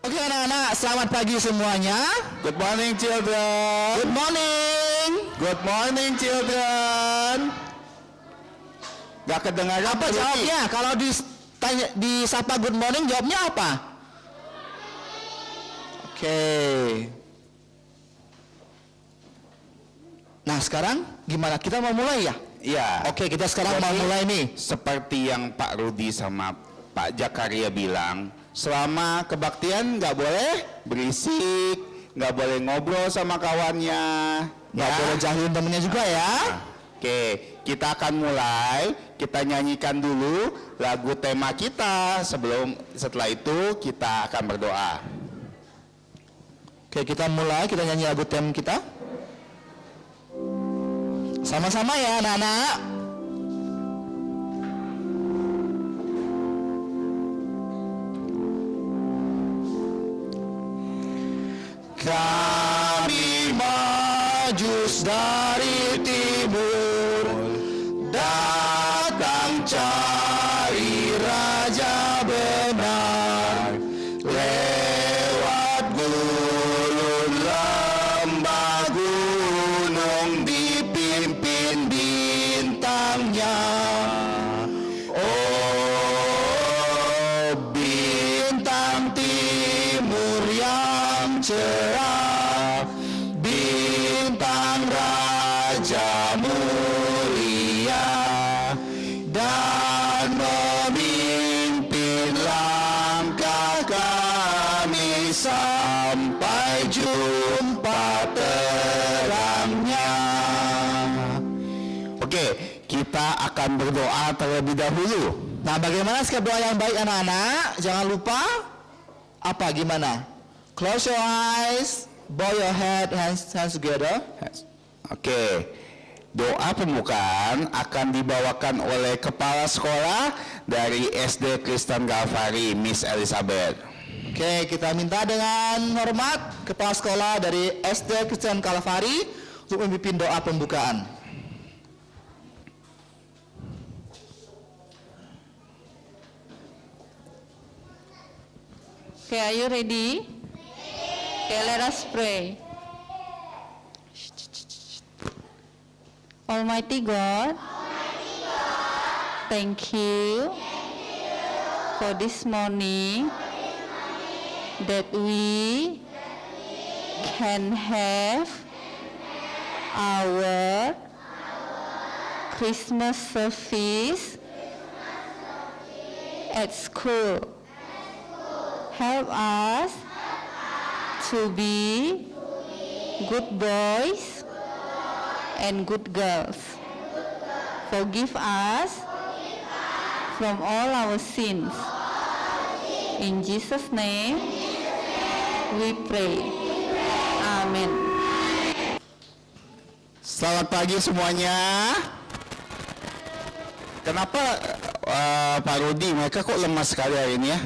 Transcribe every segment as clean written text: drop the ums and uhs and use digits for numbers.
Oke anak-anak, selamat pagi semuanya. Good morning, children. Good morning. Good morning, children. Gak kedengaran Apa jawabnya? Kalau disapa good morning, jawabnya apa? Oke. Nah sekarang gimana? Kita mau mulai ya? Iya. Oke, kita sekarang Jadi, mau mulai nih. Seperti yang Pak Rudi sama Pak Jakaria bilang, selama kebaktian nggak boleh berisik, nggak boleh ngobrol sama kawannya, Nggak boleh jahilin temennya juga ya. Oke, kita akan mulai. Kita nyanyikan dulu lagu tema kita. Setelah itu kita akan berdoa. Oke, kita mulai. Kita nyanyi lagu tema kita. Sama-sama ya anak-anak. Kami majus dari timur, datang cari raja benar, lewat gurun lembah gunung dipimpin bintangnya. Oh bintang timur yang cerah, bintang raja mulia, dan memimpin langkah kami sampai jumpa terangnya. Oke, kita akan berdoa terlebih dahulu. Nah, bagaimana sikap doa yang baik anak-anak? Jangan lupa apa gimana? Close your eyes, bow your head, hands together. Oke, doa pembukaan akan dibawakan oleh kepala sekolah dari SD Kristen Calvary, Miss Elizabeth. Oke, kita minta dengan hormat kepala sekolah dari SD Kristen Calvary untuk memimpin doa pembukaan. Okay, are you ready? Okay, let us pray. Almighty God, thank you for this morning that we can have our Christmas service at school. Help us to be good boys and good girls. Forgive us from all our sins. In Jesus' name we pray. Amen. Selamat pagi semuanya. Kenapa Pak Rudi, mereka kok lemas sekali hari ini ya?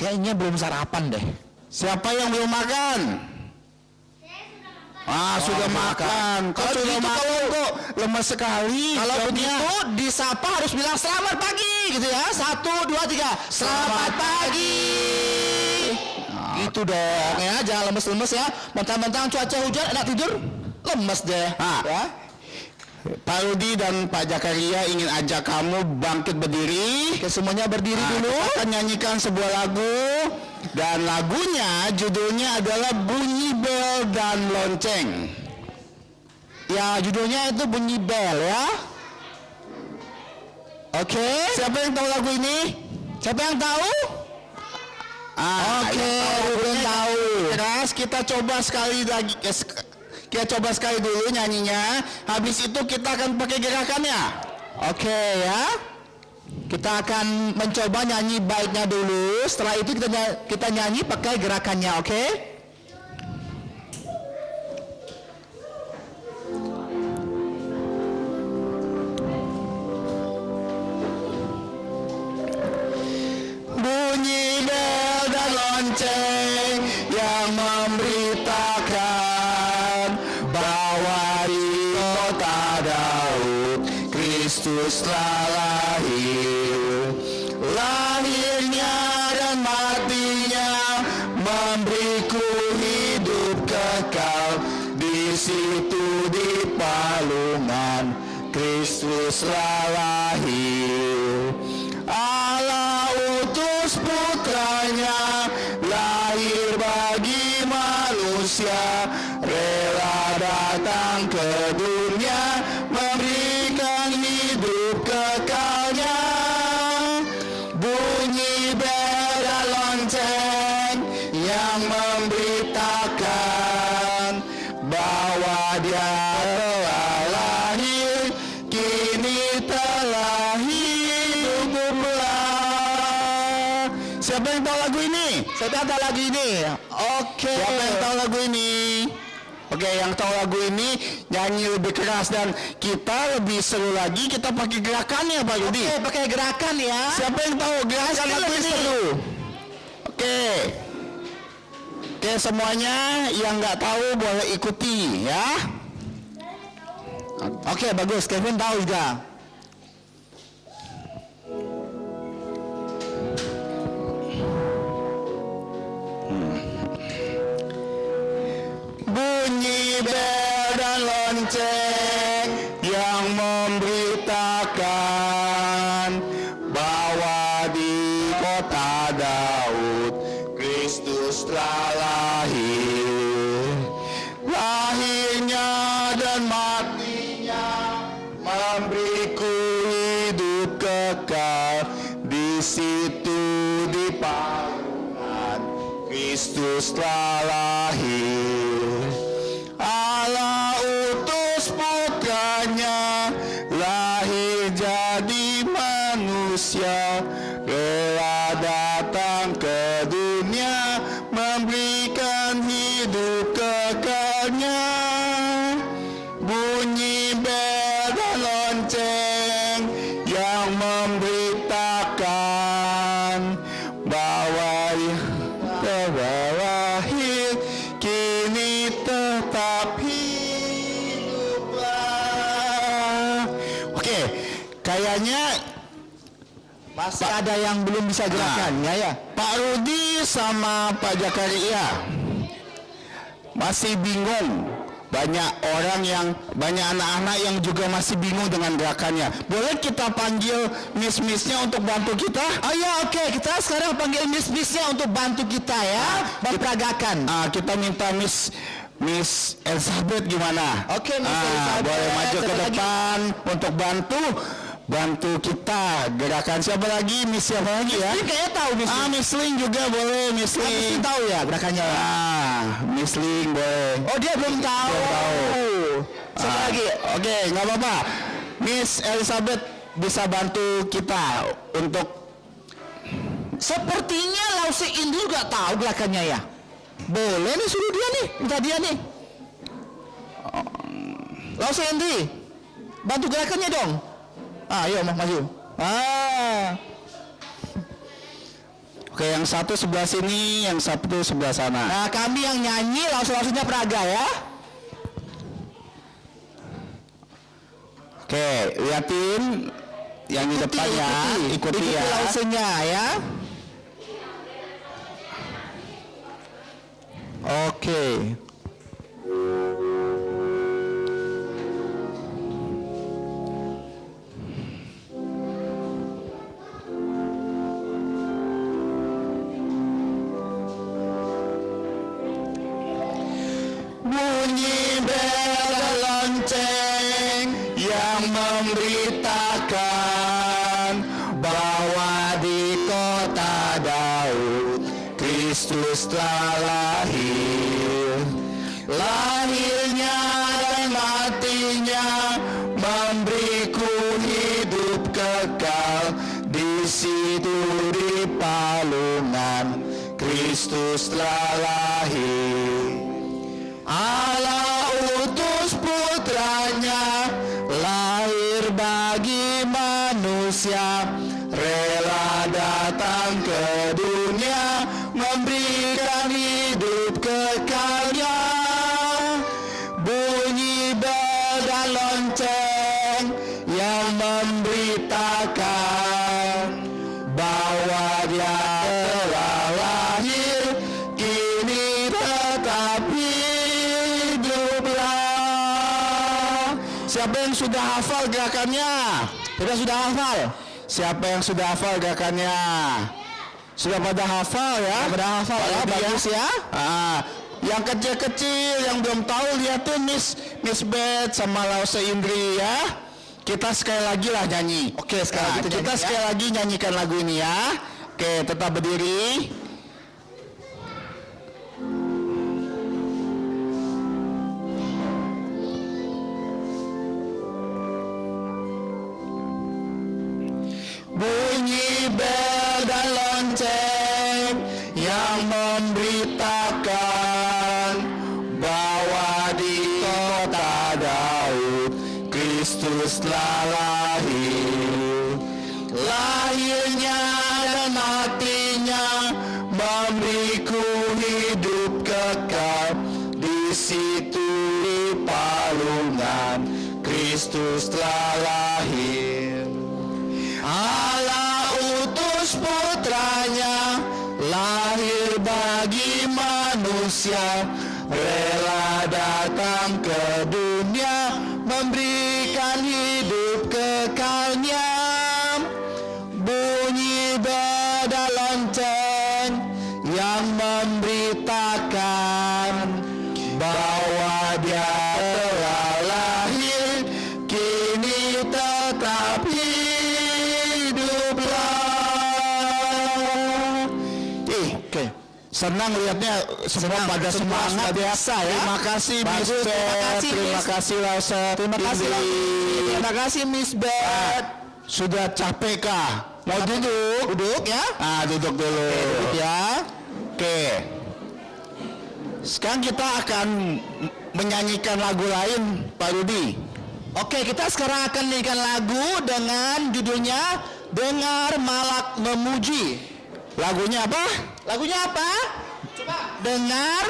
Kayaknya belum sarapan deh. Siapa yang belum makan? Sudah makan. Kok sudah gitu, makan kok lemas sekali? Kalau jawabnya. begitu disapa harus bilang selamat pagi gitu ya. 1, 2, 3. Selamat pagi. Gitu dong ya, jangan lemes-lemes ya. Mentang-mentang cuaca hujan enak tidur, lemes deh. Ya. Pak Rudi dan Pak Jakaria ingin ajak kamu bangkit berdiri. Oke, semuanya berdiri dulu. Kita akan nyanyikan sebuah lagu. Dan lagunya judulnya adalah Bunyi Bel dan Lonceng. Ya, judulnya itu Bunyi Bel ya. Oke. Siapa yang tahu lagu ini? Siapa yang tahu? Oke, belum tahu. Keras, kita coba sekali lagi. Kita coba sekali dulu nyanyinya. Habis itu kita akan pakai gerakannya. Oke ya. Kita akan mencoba nyanyi baiknya dulu. Setelah itu kita nyanyi pakai gerakannya, oke? Bunyi bel dan lonceng yang memberitakan bahwa di kota Daud Kristus telah lahir. Lahirnya dan matinya Kristus telah lahir. Allah utus putranya lahir bagi manusia, rela datang ke dunia memberikan hidup kekalnya. Bunyi bel dan lonceng yang memberitakan bahwa dia telah lahir, kini telah hidup pula. Siapa yang tahu lagu ini? Siapa yang tahu lagu ini? Oke. Siapa yang tahu lagu ini? Oke, yang tahu lagu ini nyanyi lebih keras dan kita lebih seru lagi, kita pakai gerakannya Pak Yudi. Oke, pakai gerakan ya. Siapa yang tahu gerakan lagu lebih ini? seru. Oke. Oke, semuanya yang nggak tahu boleh ikuti ya. Oke, bagus. Kevin tahu juga. Bunyi bel dan lonceng yang memberitakan bahwa di kota Daud Kristus telah lahir. Lahirnya dan matinya memberiku hidup kekal. Di situ di palungan Kristus telah lahir. Allah utus putranya lahir jadi manusia, rela datang ke dunia memberikan hidup kekalnya. Bunyi bel dan lonceng yang memberitakan bahwa telah lahir, kini tetap hiduplah. Oke, kayaknya Masih ada yang belum bisa gerakan, ya. Pak Rudi sama Pak Jakaria masih bingung. Banyak anak-anak yang juga masih bingung dengan gerakannya. Boleh kita panggil miss-missnya untuk bantu kita? Oh ya, oke. Kita sekarang panggil miss-missnya untuk bantu kita ya. Memperagakan. Kita minta Miss Elizabeth gimana? Oke, Miss Elizabeth. Boleh maju ke Siapa lagi? depan untuk bantu kita gerakan. Siapa lagi? Miss siapa lagi ya? Ini kayaknya tahu Miss. Miss Ling juga boleh. Miss Miss Ling. tahu ya gerakannya. Miss Ling boleh. Oh, dia belum tahu. Belum tahu. Siapa lagi? Oke, nggak apa-apa. Miss Elizabeth bisa bantu kita untuk Sepertinya Lause Indul nggak tahu gerakannya ya. Boleh nih, suruh dia nih, minta dia nih. Lause Indri, bantu gerakannya dong. Ayo maju. Oke, yang satu sebelah sini, yang satu sebelah sana. Nah, kami yang nyanyi, Lause-Lausenya peraga ya. Oke, liatin yang di depan ya, ikuti ya. Lausenya ya. Oke. Bunyi bel dan lonceng yang memberitakan bahwa di kota Daud Kristus telah lahir. Lahirnya dan matinya memberiku hidup kekal. Di situ di palungan Kristus telah lahir. Allah utus putranya lahir bagi manusia, rela datang ke dunia memberikan hidup kekalnya. Bunyi bel dan lonceng yang memberitakan bahwa dia telah lahir, kini tetap hiduplah. Siapa yang sudah hafal gerakannya? Kita sudah hafal. Siapa yang sudah hafal gerakannya? Sudah pada hafal ya? Pada hafal ya, bagus ya. Yang kecil-kecil yang belum tahu lihat tuh Miss Beth sama Lause Indri ya. Kita sekali lagi lah nyanyi. Oke, sekali lagi kita sekali lagi nyanyikan lagu ini ya. Oke, tetap berdiri. Bunyi bel dan lonceng yang memberitakan bahwa di kota Daud Kristus telah lahir. Lahirnya dan matinya memberiku hidup kekal. Di situ di palungan Kristus telah lahir. Allah utus putranya lahir bagi manusia, rela datang ke dunia memberikan hidup kekalnya. Bunyi beda lonceng yang memberitakan bahwa dia telah lahir, kini tetap senang lihatnya semua pada semangat biasa ya. Terima kasih Miss Beth. Terima kasih Lause. Terima kasih Miss Beth. Sudah capek kah? Mau duduk? Duduk ya? Duduk dulu. Duduk ya. Oke. Sekarang kita akan menyanyikan lagu lain, Pak Rudi. Oke, kita sekarang akan menyanyikan lagu dengan judulnya Dengar Malak Memuji. Lagunya apa? Lagunya apa? Coba dengar.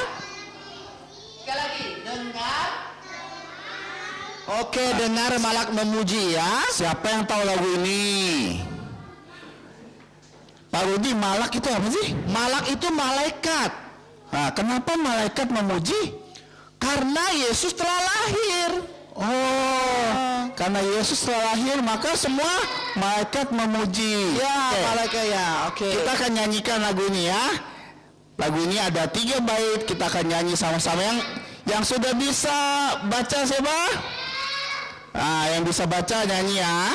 Sekali lagi, dengar. Oke, dengar Malak Memuji ya. Siapa yang tahu lagu ini? Pak Rudi, malak itu apa sih? Malak itu malaikat. Kenapa malaikat memuji? Karena Yesus telah lahir. Karena Yesus telah lahir maka semua malaikat memuji. Ya, malaikat ya. Oke. Kita akan nyanyikan lagu ini ya. Lagu ini ada 3 bait, kita akan nyanyi sama-sama. Yang sudah bisa baca siapa? Yang bisa baca nyanyi ya.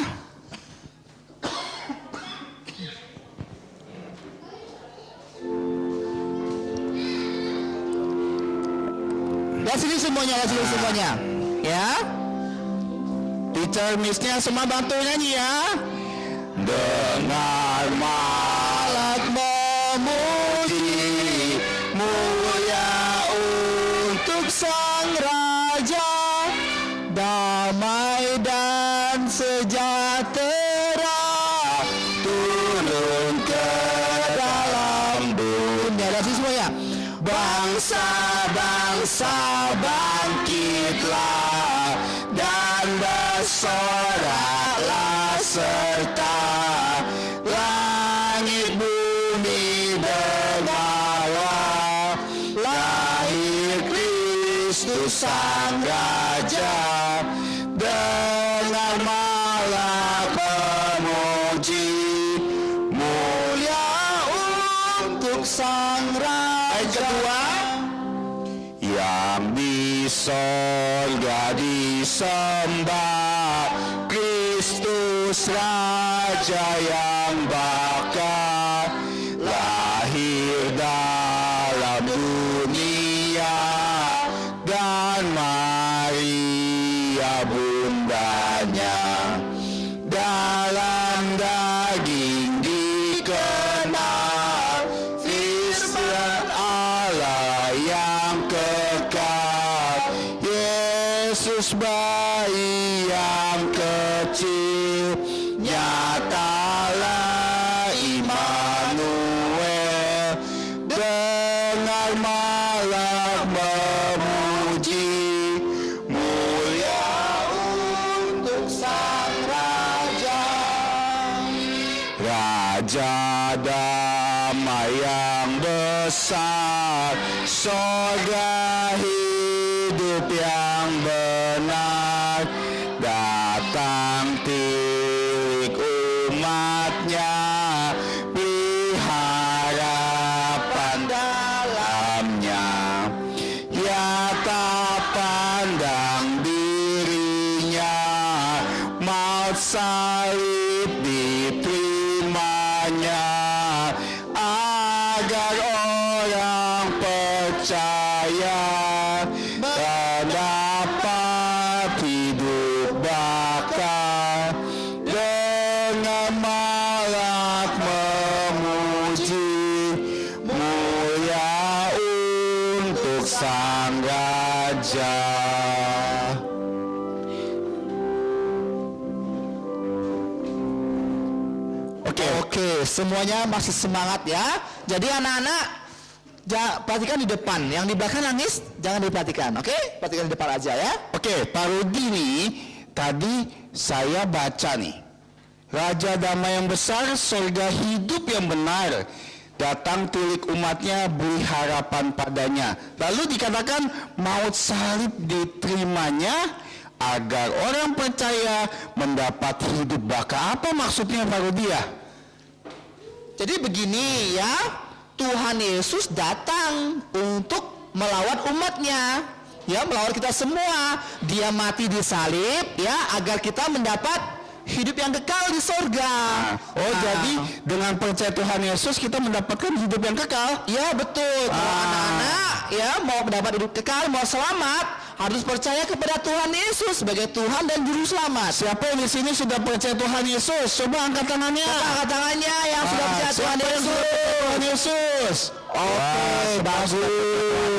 Lihat sini semuanya, ya. Teacher Miss-nya semua bantu nyanyi ya. Dengar malak memuji, mulia untuk Sang Raja, damai dan sejahtera turun ke dalam dunia. Lihat sini semuanya. Bangsa-bangsa bangkitlah dan bersoraklah serta langit bumi dengarlah lahir Kristus Sang Raja. Dengar malak memuji, mulia untuk Sang Raja. Kedua, yang di sorga disembah Kristus Raja yang bakal lahir dalam dunia, dan Maria bundanya dalam daging dikenal firman Allah yang kekal. Yesus bayi yang kecil, nyatalah Immanuel. Dengar malak memuji, mulia untuk Sang Raja. Raja damai yang besar, sorga hidup yang benar, datang pilih umatnya, beri harapan dalamnya. Ya tak pandang dirinya, maut salib diterimanya, agar orang percaya dan dapat hidup bakal dengan malak memuji, mulia untuk Sang Raja. Oke, semuanya masih semangat ya. Jadi anak-anak, perhatikan di depan. Yang di belakang nangis, jangan diperhatikan. Oke, perhatikan di depan aja ya. Oke, Pak Rudi nih, tadi saya baca nih, Raja damai yang besar, surga hidup yang benar, datang tilik umatnya, beri harapan padanya. Lalu dikatakan maut salib diterimanya, agar orang percaya mendapat hidup bakal. Apa maksudnya Pak Rudi ya? Jadi begini ya, Tuhan Yesus datang untuk melawan umatnya, ya melawan kita semua. Dia mati di salib, ya agar kita mendapat hidup yang kekal di sorga. Jadi dengan percaya Tuhan Yesus kita mendapatkan hidup yang kekal. Ya betul. Kalau anak-anak ya mau mendapat hidup kekal, mau selamat, harus percaya kepada Tuhan Yesus sebagai Tuhan dan Juru Selamat. Siapa yang di sini sudah percaya Tuhan Yesus? Coba angkat tangannya. Angkat tangannya yang sudah percaya Tuhan Yesus. Tuhan Yesus. Oke, bagus.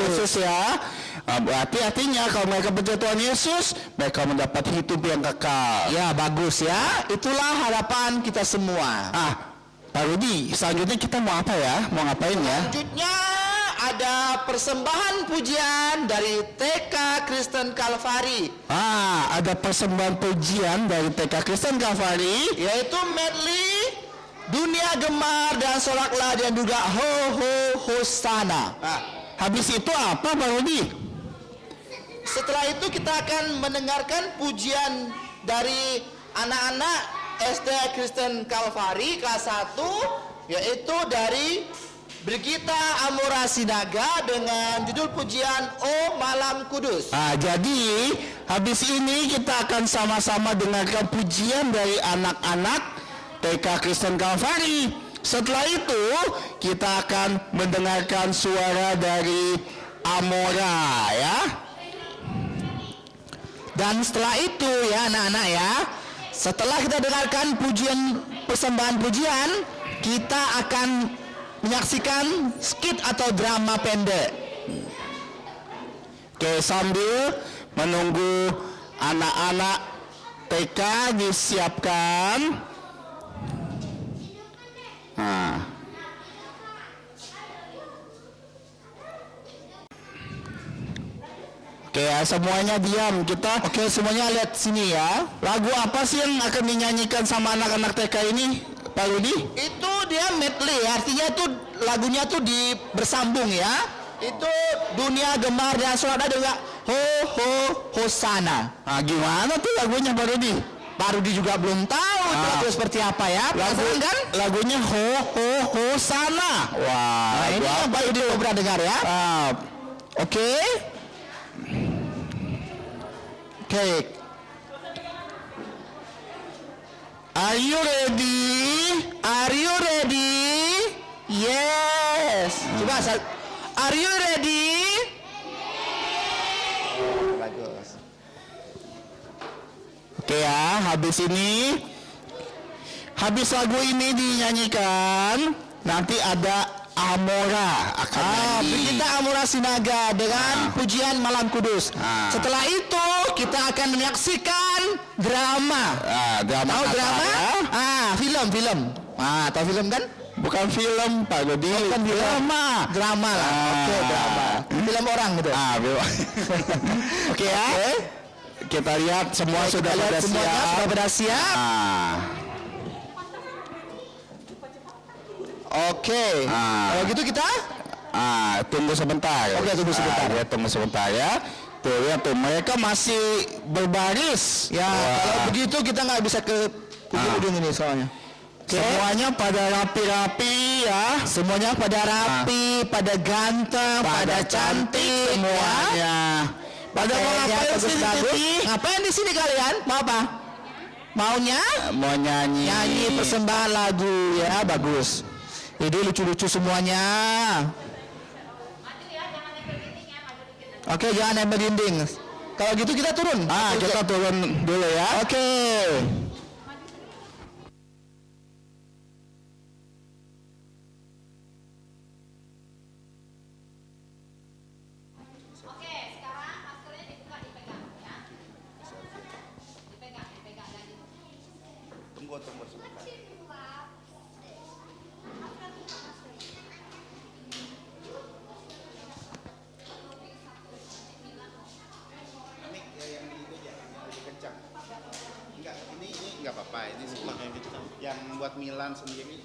Yesus ya. Berarti artinya kalau mereka percaya Tuhan Yesus, mereka mendapat hidup yang kekal. Ya bagus ya. Itulah harapan kita semua. Pak Rudi, selanjutnya kita mau apa ya? Mau ngapain ya? Selanjutnya ada persembahan pujian dari TK Kristen Kalvari. Ada persembahan pujian dari TK Kristen Kalvari, yaitu medley Dunia Gemar dan Soraklah dan juga Ho Ho Hosana. Habis itu apa Pak Rudi? Setelah itu kita akan mendengarkan pujian dari anak-anak SD Kristen Kalvari kelas 1, yaitu dari Brigita Amora Sinaga dengan judul pujian O Malam Kudus. Jadi habis ini kita akan sama-sama dengarkan pujian dari anak-anak TK Kristen Kalvari. Setelah itu kita akan mendengarkan suara dari Amora ya. Dan setelah itu ya anak-anak ya, setelah kita dengarkan persembahan pujian, kita akan menyaksikan skit atau drama pendek. Oke, sambil menunggu anak-anak TK disiapkan. Oke ya, semuanya diam. Oke, semuanya lihat sini ya. Lagu apa sih yang akan dinyanyikan sama anak-anak TK ini, Pak Rudi? Itu dia medley, artinya itu lagunya tuh bersambung ya. Itu Dunia Gemar dan Soraklah juga Ho Ho Hosana. Gimana tuh lagunya Pak Rudi? Pak Rudi juga belum tahu itu lagu seperti apa ya. Penasaran kan? Lagunya Ho Ho Hosana. Wah, ini yang Pak Rudi belum pernah dengar ya. Oke. Are you ready? Are you ready? Yes. Coba are you ready? Bagus. Oke ya, habis lagu ini dinyanyikan, nanti ada Amora akan nyanyi. Brigita Amora Sinaga dengan pujian Malam Kudus. Setelah itu kita akan menyaksikan drama. Drama tahu apa drama? ya? Film. Tahu film kan? Bukan film Pak Rudi. Bukan drama lah. Oke, drama. Film orang gitu. Oke ya. Kita lihat semua sudah pada siap. Oke. Kalau gitu kita tunggu sebentar. Oke, tunggu sebentar. Ya, tunggu sebentar ya. Tuh lihat tuh, mereka masih berbaris. Ya, kalau begitu kita nggak bisa ke ujung-ujung ini soalnya. Semuanya pada rapi-rapi ya. Semuanya pada rapi, pada ganteng, pada cantik semuanya. Pada mau ngapain sih di TV? Ngapain di sini kalian? Mau apa? Maunya? Mau nyanyi. Nyanyi persembahan lagu ya, bagus. Jadi lucu-lucu semuanya. Oke, jangan nempel dinding. Kalau gitu kita turun. Kita turun dulu ya. Oke. Ini nggak apa-apa, ini pakai yang buat Milan sendiri.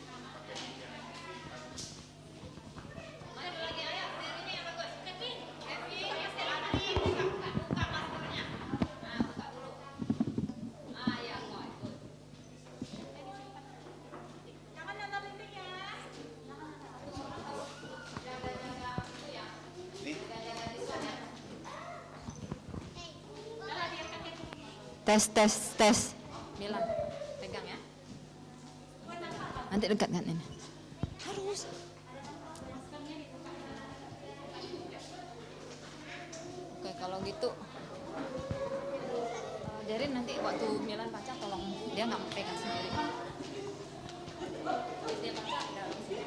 Tes. Milan, pegang ya. Nanti dekat kan ini. Harus. Oke, kalau gitu. Jadi nanti waktu Milan baca tolong dia nggak pegang sendiri. Dia baca dalam sini.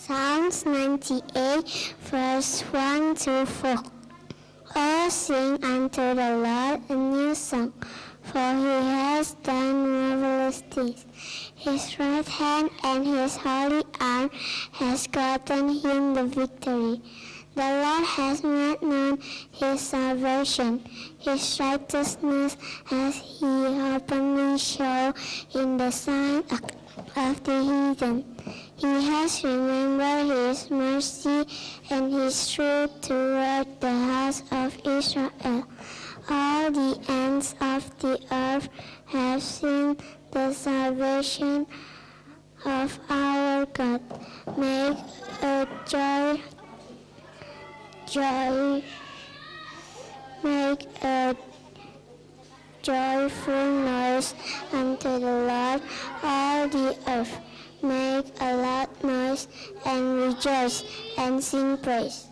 Psalms 98, verse 1 to 4. Oh, sing unto the Lord a new song, for he has done marvelous things. His right hand and his holy arm has gotten him the victory. The Lord has made known his salvation. His righteousness has he openly shown in the sight of the heathen. He has remembered his mercy and his truth toward the house of Israel. All the ends of the earth have seen the salvation of our God. Make a joyful noise unto the Lord, all the earth. Make a loud noise and rejoice and sing praise.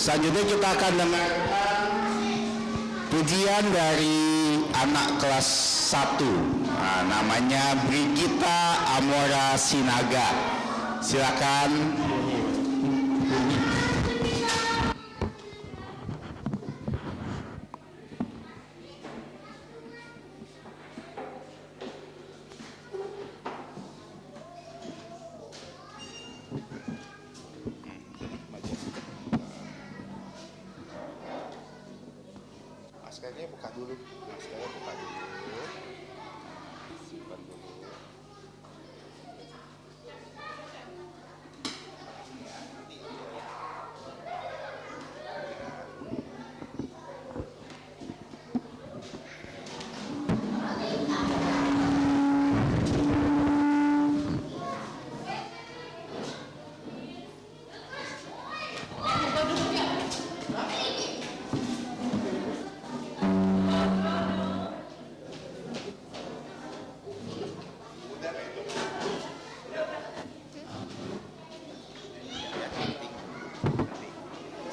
Selanjutnya kita akan dengarkan pujian dari anak kelas 1. Nah, namanya Brigita Amora Sinaga. Silakan. Maskernya buka dulu. Maskernya buka dulu. Simpan dulu.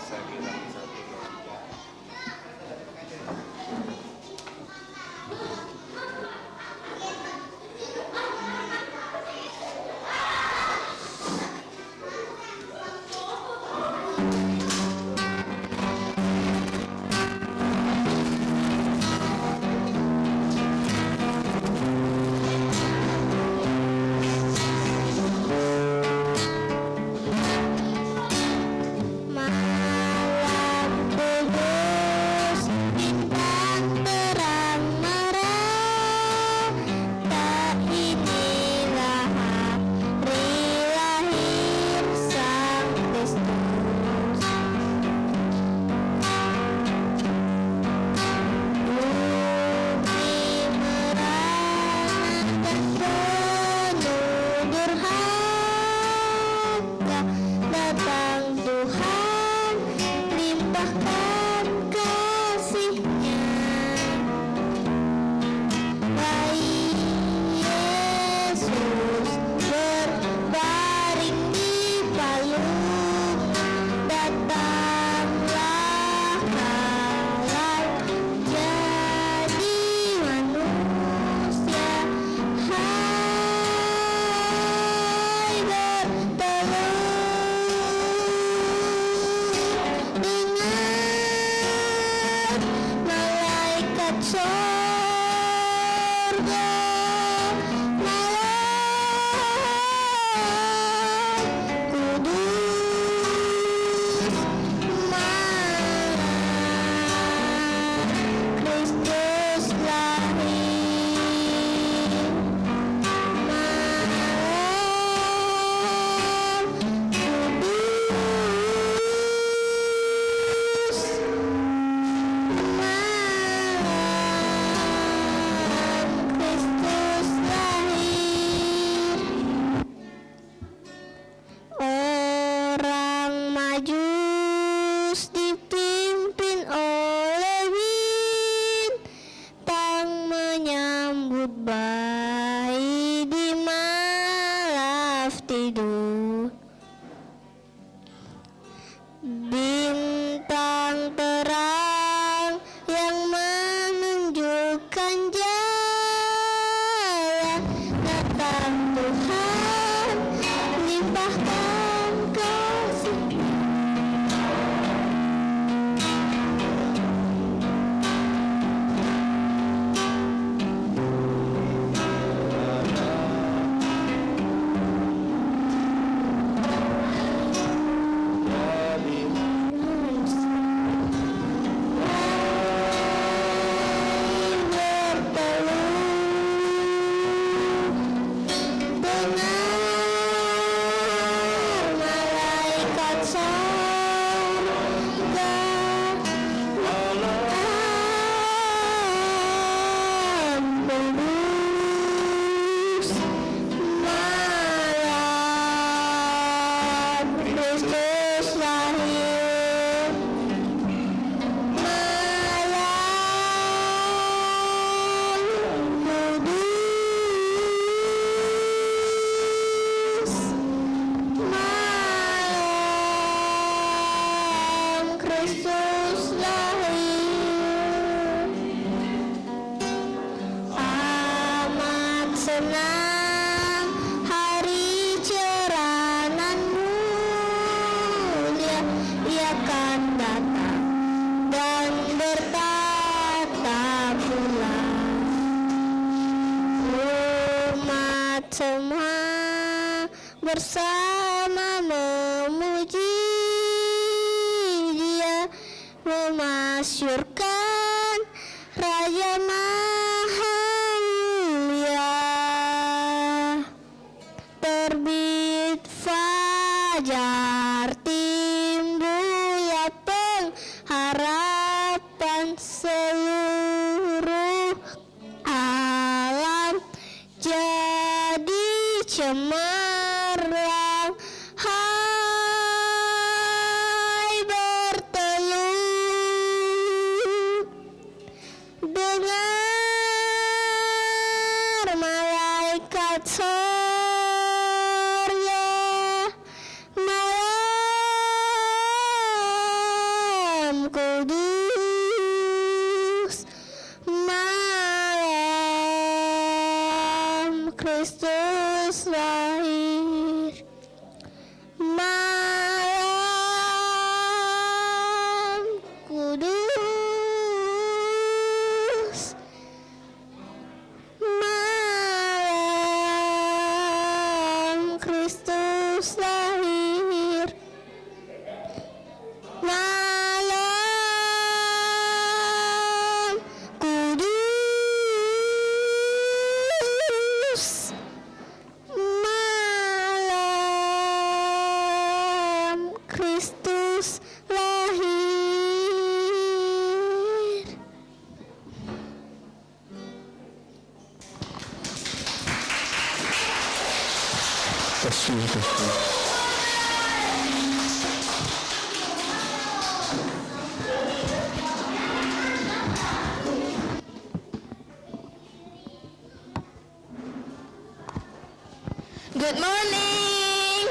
Saya bilang 1, 2, 3. Malam kudus, bintang terang merah, tak inilah hari lahir Sang Kristus. Bumi merana dan penuh durhaka, datang Tuhan, limpahkan kasih-Nya. Bayi Yesus berbaring di palung, datanglah halal jadi manusia. Hai bertelur, dengar malaikat sorga, malam kudus, malam Kristus lahir. Malam kudus, malam Kristus lahir. Orang Majus dipimpin oleh bintang menyambut bayi di malam tidur. Bintang terang yang menunjukkan jalan, datang Tuhan, limpahkan kasih. Kristus lahir. Amat senang hari cerah nan mulia, ia akan datang dan bertata pula. Umat semua bersama memuji Dia, memasyurkan Raja Maha Mulia. Terbit fajar, timbulnya pengharapan, seluruh alam jadi cemerlang. Hai berteluh, dengar malaikat sorga, malam kudus, malam Kristus lahir. Malam kudus, malam Kristus lahir. Malam kudus, malam Kristus lahir. Good morning.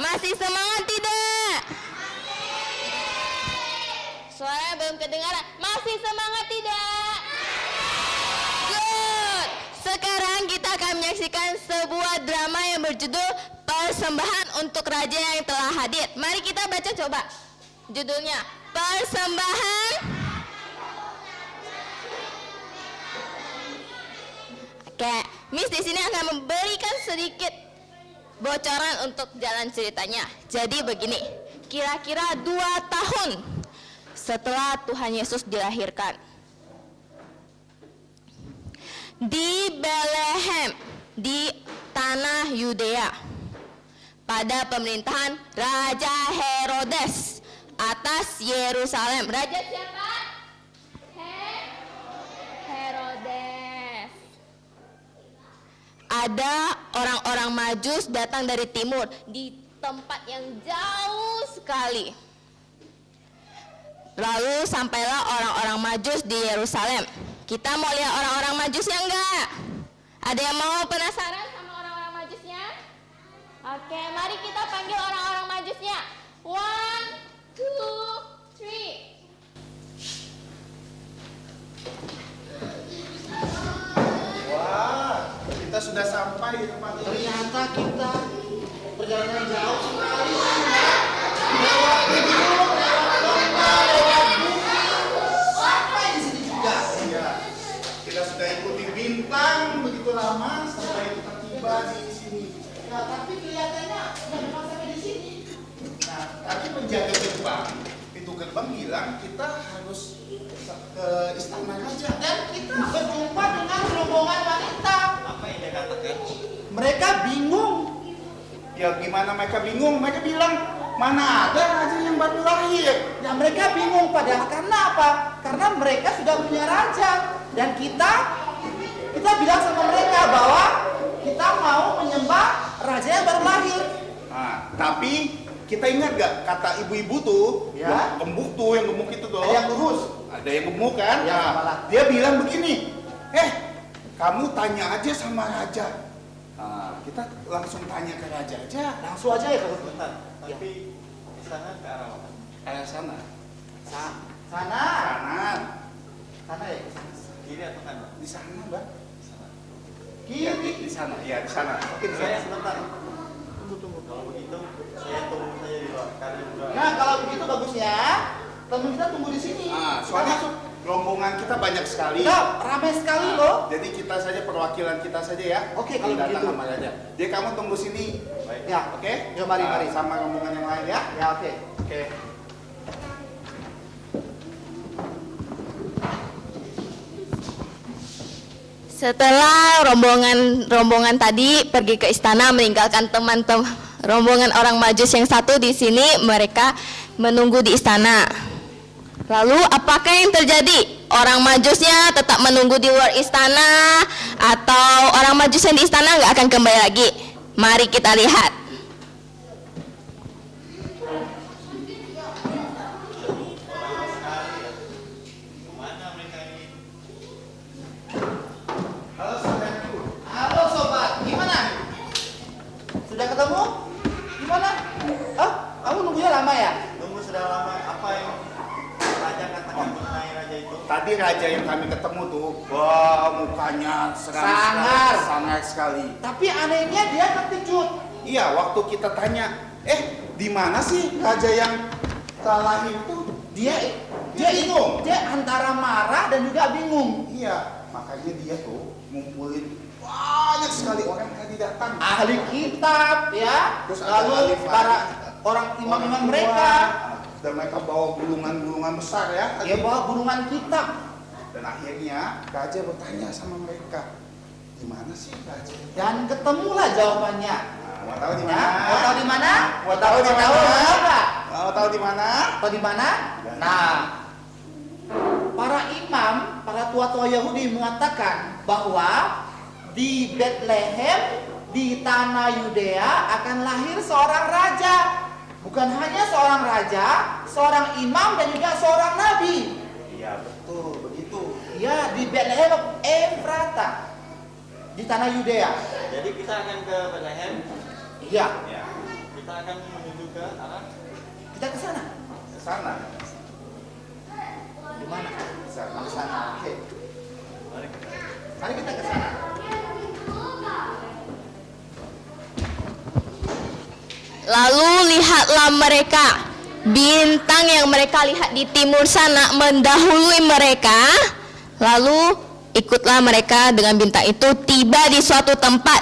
Masih semangat tidak? Suaranya belum kedengaran. Masih semangat tidak? Good. Sekarang kita akan menyaksikan sebuah drama yang berjudul Persembahan untuk Raja yang telah hadir. Mari kita baca coba. Judulnya Persembahan. Oke, Miss di sini akan memberikan sedikit bocoran untuk jalan ceritanya. Jadi begini, kira-kira 2 tahun setelah Tuhan Yesus dilahirkan, di Bethlehem, di tanah Yudea, pada pemerintahan Raja Herodes atas Yerusalem. Raja siapa? Herodes. Ada orang-orang Majus datang dari timur di tempat yang jauh sekali. Lalu sampailah orang-orang Majus di Yerusalem. Kita mau lihat orang-orang Majusnya enggak? Ada yang mau penasaran sama orang-orang Majusnya? Oke, mari kita panggil orang-orang Majusnya. 1, 2, 3. Wah, kita sudah sampai di tempat ini. Ternyata kita perjalanan jauh sekali. Sampai di sini juga. Iya, kita sudah ikuti bintang begitu lama sampai kita tiba di sini. Nah, tapi kelihatannya nggak memang sampai di sini. Nah, tapi penjaga gerbang bilang kita harus ke istana raja. Dan kita berjumpa dengan rombongan wanita. Apa yang dia katakan? Mereka bingung. Ya gimana mereka bingung? Mereka bilang mana ada raja yang baru lahir. Ya mereka bingung padahal karena apa? Karena mereka sudah punya raja. Dan kita bilang sama mereka bahwa kita mau menyembah raja yang baru lahir. Nah, tapi kita ingat gak kata ibu-ibu tuh, Ya. yang gemuk tuh, yang gemuk itu tuh. Ada yang lurus. Ada yang gemuk kan? Ya, Nah, malah. dia bilang begini, kamu tanya aja sama raja. Kita langsung tanya ke raja aja. Langsung aja ya kalau Bentar, tapi di sana ke arah mana? Arah sana. sana. Kanan. Sana ya. Ke sana. Kiri atau kanan? Di sana, Mbak. Di sana. Iya, di sana. Iya, di sana. Oke, di sana. Saya sebentar. Tunggu. Kalau begitu, saya tunggu saja di luar. Karena juga Nah, kalau begitu bagusnya teman kita tunggu di sini. Soalnya Kita masuk. rombongan kita banyak sekali. Kita ramai sekali loh. Jadi kita saja perwakilan kita saja ya. Oke, kalau Yang datang begitu. sama raja. Jadi kamu tunggu sini. baik. Ya, Oke? Ya, mari. Sama rombongan yang lain ya. Ya, oke. Oke. Setelah rombongan tadi pergi ke istana meninggalkan teman-teman rombongan orang Majus yang satu di sini, mereka menunggu di istana. Lalu apakah yang terjadi? Orang Majusnya tetap menunggu di luar istana atau orang Majus yang di istana nggak akan kembali lagi? Mari kita lihat. Halo sobat, gimana? Sudah ketemu? Gimana? Oh, kamu nunggunya lama ya? Tunggu sudah lama. Apa yang raja katakan mengenai raja itu? Tadi raja yang kami ketemu tuh, wah mukanya Sangar. sangar sekali. Tapi anehnya dia terkejut. Iya, waktu kita tanya, di mana sih raja yang lahir itu? Dia bingung. Dia antara marah dan juga bingung. Iya, makanya dia tuh ngumpulin banyak sekali orang yang tadi datang. Ahli kitab ya, Terus ada lalu ahli para waris. orang imam-imam Orang tua. mereka. Dan mereka bawa gulungan-gulungan besar ya. Dia bawa gulungan kitab. Dan akhirnya raja bertanya sama mereka, di mana sih raja? Dan ketemulah jawabannya. Mau tahu di Ya, mana? mau tahu di mana? Mau tahu di mana? Enggak? Mau tahu di mana? Tahu di mana? Nah, para imam, para tua-tua Yahudi mengatakan bahwa di Bethlehem, di tanah Yudea akan lahir seorang raja. Bukan hanya seorang raja, seorang imam dan juga seorang nabi. Iya betul, begitu. Ya, di Bethlehem Efrata, di tanah Yudea. Jadi kita akan ke Bethlehem. Iya, Ya, Kita akan menuju ke arah kita ke sana. ke sana. Di mana? Ke sana. Ke sana. Oke. mari kita. Mari kita ke sana. Lalu lihatlah mereka, bintang yang mereka lihat di timur sana mendahului mereka. Lalu ikutlah mereka dengan bintang itu tiba di suatu tempat,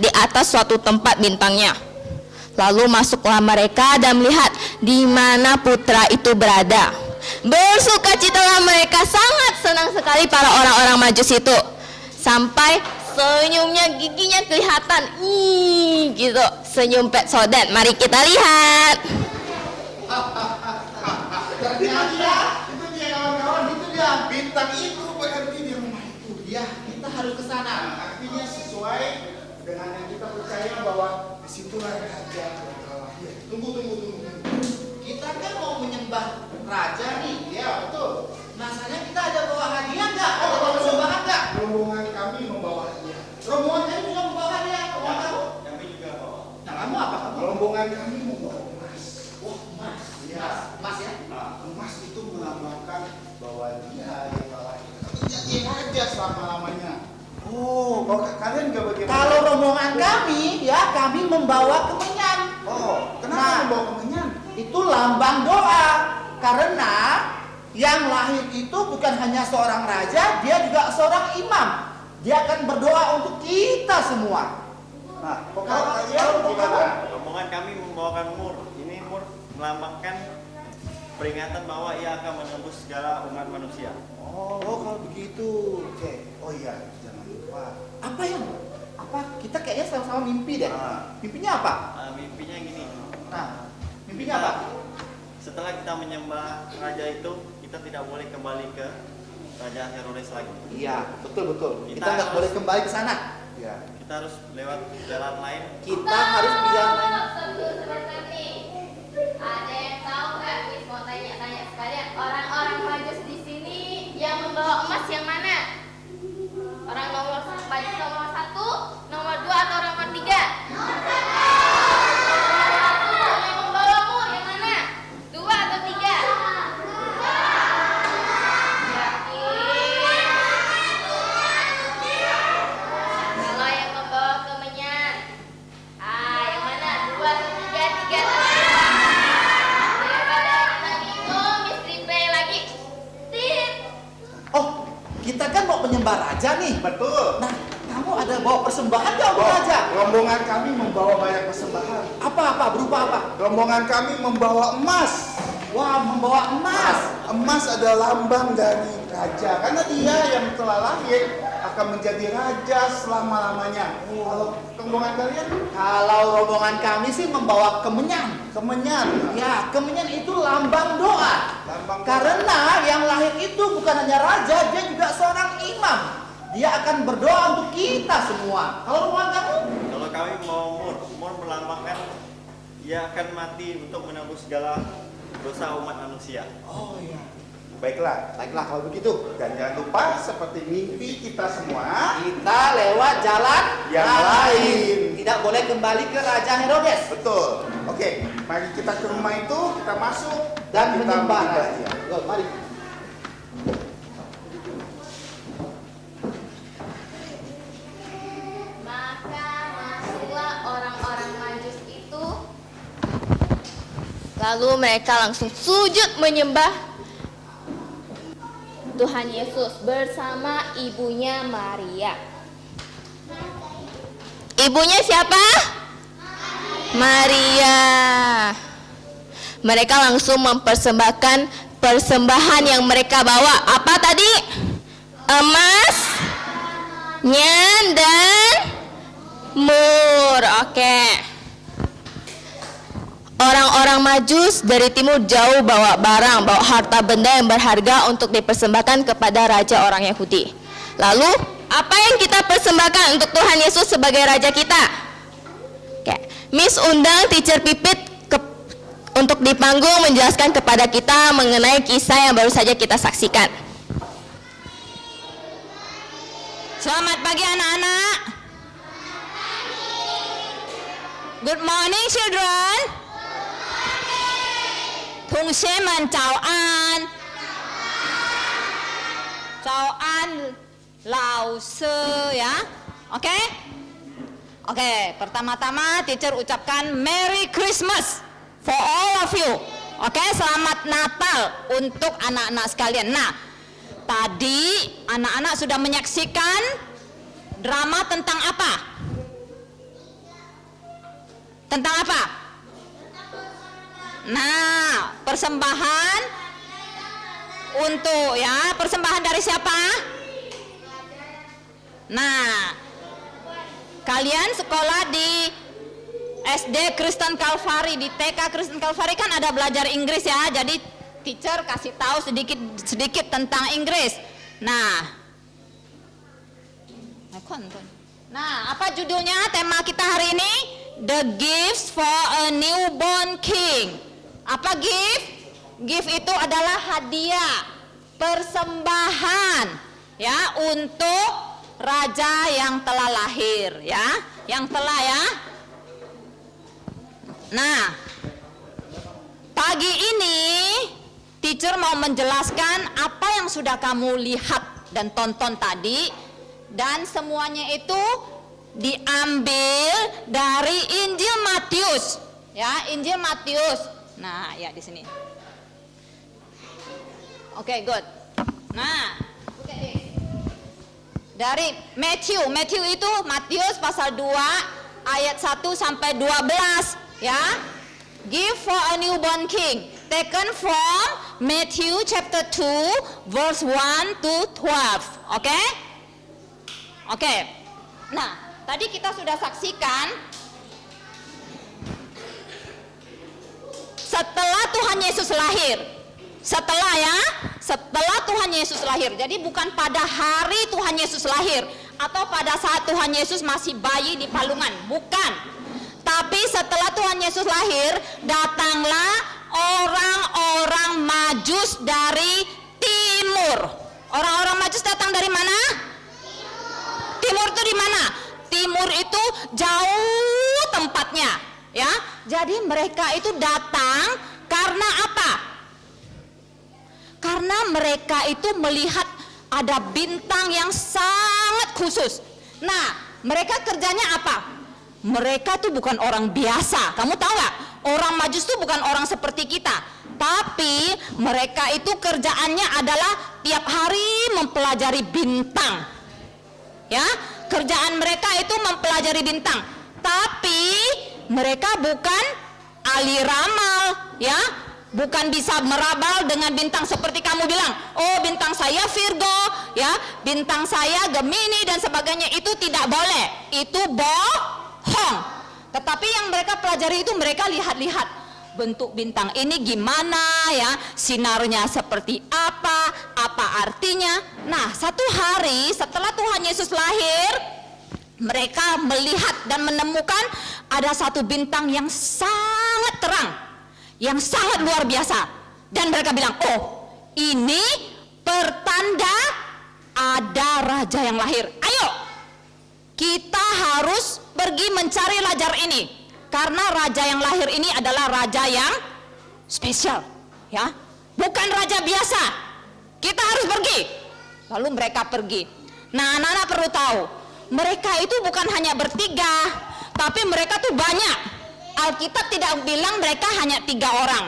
di atas suatu tempat bintangnya. Lalu masuklah mereka dan melihat di mana putra itu berada. Bersukacitalah mereka, sangat senang sekali para orang-orang Majus itu. Sampai senyumnya, giginya kelihatan. Gitu, senyum pet sodet. Mari kita lihat. Ternyata Itu dia kawan-kawan, itu dia. bintang itu berarti di rumah itu. Ya, kita harus ke sana. Artinya sesuai dengan yang kita percaya bahwa disitulah raja lahir. Tunggu. Kita kan mau menyembah raja nih. Ya betul. Masanya kita ada bawa hadiah nggak? Ada bawa sumbangan nggak? Rombongan kami membawa hadiah. Rombongan kami juga membawa hadiah. Rombongan kamu? Kami juga bawa. Nah, kamu apa? Kamu? Rombongan kami membawa emas. Wah, emas. Iya. Emas ya? Nah, emas itu melambangkan bahwa dia yang lahir jadi raja selama-lamanya. Oh, kalian nggak bagaimana? Kalau rombongan kami, ya kami membawa kemenyan. Oh, kenapa Nah. membawa kemenyan? Itu lambang doa. Karena yang lahir itu bukan hanya seorang raja, dia juga seorang imam. Dia akan berdoa untuk kita semua. Nah, Kalau kalian gimana? Rombongan kami membawakan mur. Ini mur melambangkan peringatan bahwa ia akan menembus segala umat manusia. Oh, kalau begitu. Oke. Oh iya, jangan lupa. Apa yang? Apa? Kita kayaknya sama-sama mimpi deh. Ah. Mimpinya apa? Mimpinya gini. Nah, mimpinya apa? Setelah kita menyembah raja itu, kita tidak boleh kembali ke Raja Herodes lagi. Iya, betul. Kita Kita nggak harus- boleh kembali ke sana. Ya. Kita harus lewat jalan lain. Kita harus jalan lain. Sebentar nih. Ada yang tahu nggak? Miss mau tanya sekalian. Orang-orang Majus di sini yang membawa emas yang mana? Orang nomor Majus nomor 1, nomor 2 atau nih. Betul. Nah, kamu ada bawa persembahan nggak untuk raja? Rombongan kami membawa banyak persembahan. Apa-apa? Berupa apa? Rombongan kami membawa emas. Wah, membawa emas. Emas adalah lambang dari raja. Karena dia yang telah lahir akan menjadi raja selama-lamanya. Kalau rombongan kalian? Kalau rombongan kami sih membawa kemenyan. Kemenyan? Ya, kemenyan itu lambang doa. Karena yang lahir itu bukan hanya raja, dia juga seorang imam. Dia akan berdoa untuk kita semua. Kalau rombongan kamu? Kalau kami mau mur melambangkan ia akan mati untuk menembus segala dosa umat manusia. Oh iya. Baiklah kalau begitu. Dan jangan lupa seperti mimpi kita semua, kita lewat jalan yang lain. Tidak boleh kembali ke Raja Herodes. Betul. Oke, mari kita ke rumah itu, kita masuk dan menyembah dia. Mari. Maka masuklah orang-orang Majus itu. Lalu mereka langsung sujud menyembah Tuhan Yesus bersama ibunya Maria. Ibunya siapa? Maria. Mereka langsung mempersembahkan persembahan yang mereka bawa. Apa tadi? Emas, nyan, dan mur. Oke. Orang-orang Majus dari timur jauh bawa barang, bawa harta benda yang berharga untuk dipersembahkan kepada raja orang Yahudi. Lalu, apa yang kita persembahkan untuk Tuhan Yesus sebagai raja kita? Oke. Miss undang Teacher Pipit untuk di panggung menjelaskan kepada kita mengenai kisah yang baru saja kita saksikan. Selamat pagi anak-anak. Good morning children. 同学们早安，早安老师ya, oke? Oke, pertama-tama teacher ucapkan Merry Christmas for all of you. Oke, selamat Natal untuk anak-anak sekalian. Nah, tadi anak-anak sudah menyaksikan drama tentang apa? Tentang apa? Nah, persembahan untuk ya, persembahan dari siapa? Nah, kalian sekolah di SD Kristen Calvary, di TK Kristen Calvary kan ada belajar Inggris ya. Jadi teacher kasih tahu sedikit tentang Inggris. Nah, apa judulnya tema kita hari ini? The Gifts for a Newborn King. Apa gift? Gift itu adalah hadiah, persembahan ya untuk raja yang telah lahir ya, yang telah ya. Nah, pagi ini teacher mau menjelaskan apa yang sudah kamu lihat dan tonton tadi, dan semuanya itu diambil dari Injil Matius ya, Injil Matius. Nah, ya di sini. Oke, good. Nah, dari Matthew itu Matius pasal 2 ayat 1 sampai 12 ya. Give for a newborn king, taken from Matthew chapter 2 verse 1 to 12. Oke? Oke. Nah, tadi kita sudah saksikan setelah Tuhan Yesus lahir. Setelah Tuhan Yesus lahir. Jadi bukan pada hari Tuhan Yesus lahir atau pada saat Tuhan Yesus masih bayi di palungan, bukan. Tapi setelah Tuhan Yesus lahir, datanglah orang-orang Majus dari timur. Orang-orang Majus datang dari mana? Timur itu di mana? Timur itu jauh tempatnya, ya. Jadi mereka itu datang karena apa? Karena mereka itu melihat ada bintang yang sangat khusus. Nah, mereka kerjanya apa? Mereka tuh bukan orang biasa. Kamu tahu gak? Orang Majus tuh bukan orang seperti kita. Tapi mereka itu kerjaannya adalah tiap hari mempelajari bintang. Ya, kerjaan mereka itu mempelajari bintang. Tapi mereka bukan ahli ramal, ya. Bukan bisa merabal dengan bintang seperti kamu bilang, oh bintang saya Virgo, ya, bintang saya Gemini dan sebagainya. Itu tidak boleh, itu bohong. Tetapi yang mereka pelajari itu mereka lihat-lihat bentuk bintang ini gimana, ya, sinarnya seperti apa artinya. Nah, satu hari setelah Tuhan Yesus lahir, mereka melihat dan menemukan ada satu bintang yang sangat terang, yang sangat luar biasa. Dan mereka bilang, oh ini pertanda ada raja yang lahir. Ayo, kita harus pergi mencari raja ini. Karena raja yang lahir ini adalah raja yang spesial, ya, bukan raja biasa. Kita harus pergi. Lalu mereka pergi. Nah, anak-anak perlu tahu, mereka itu bukan hanya bertiga, tapi mereka tuh banyak. Alkitab tidak bilang mereka hanya 3 orang,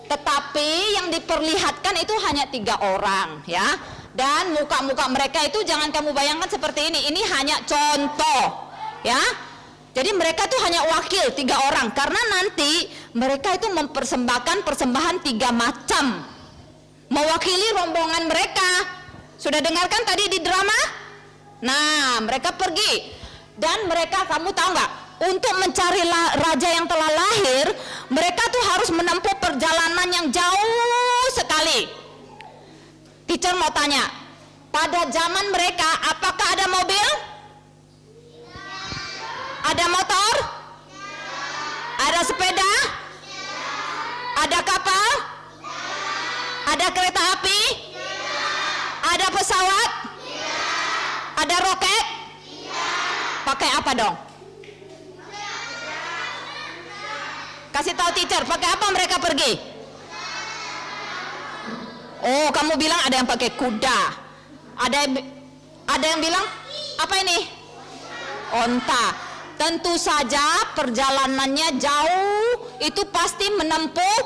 tetapi yang diperlihatkan itu hanya 3 orang, ya. Dan muka-muka mereka itu jangan kamu bayangkan seperti ini. Ini hanya contoh, ya. Jadi mereka itu hanya wakil 3 orang, karena nanti mereka itu mempersembahkan persembahan 3 macam, mewakili rombongan mereka. Sudah dengarkan tadi di drama? Nah, mereka pergi dan mereka, kamu tahu nggak? Untuk mencari raja yang telah lahir, mereka tuh harus menempuh perjalanan yang jauh sekali. Teacher mau tanya, pada zaman mereka apakah ada mobil? Ada motor? Ada sepeda? Ada kapal? Ada kereta api? Ada pesawat? Ada roket? Pakai apa dong? Kasih tahu teacher, pakai apa mereka pergi? Oh, kamu bilang ada yang pakai kuda. Ada yang bilang apa ini? Onta. Tentu saja perjalanannya jauh, itu pasti menempuh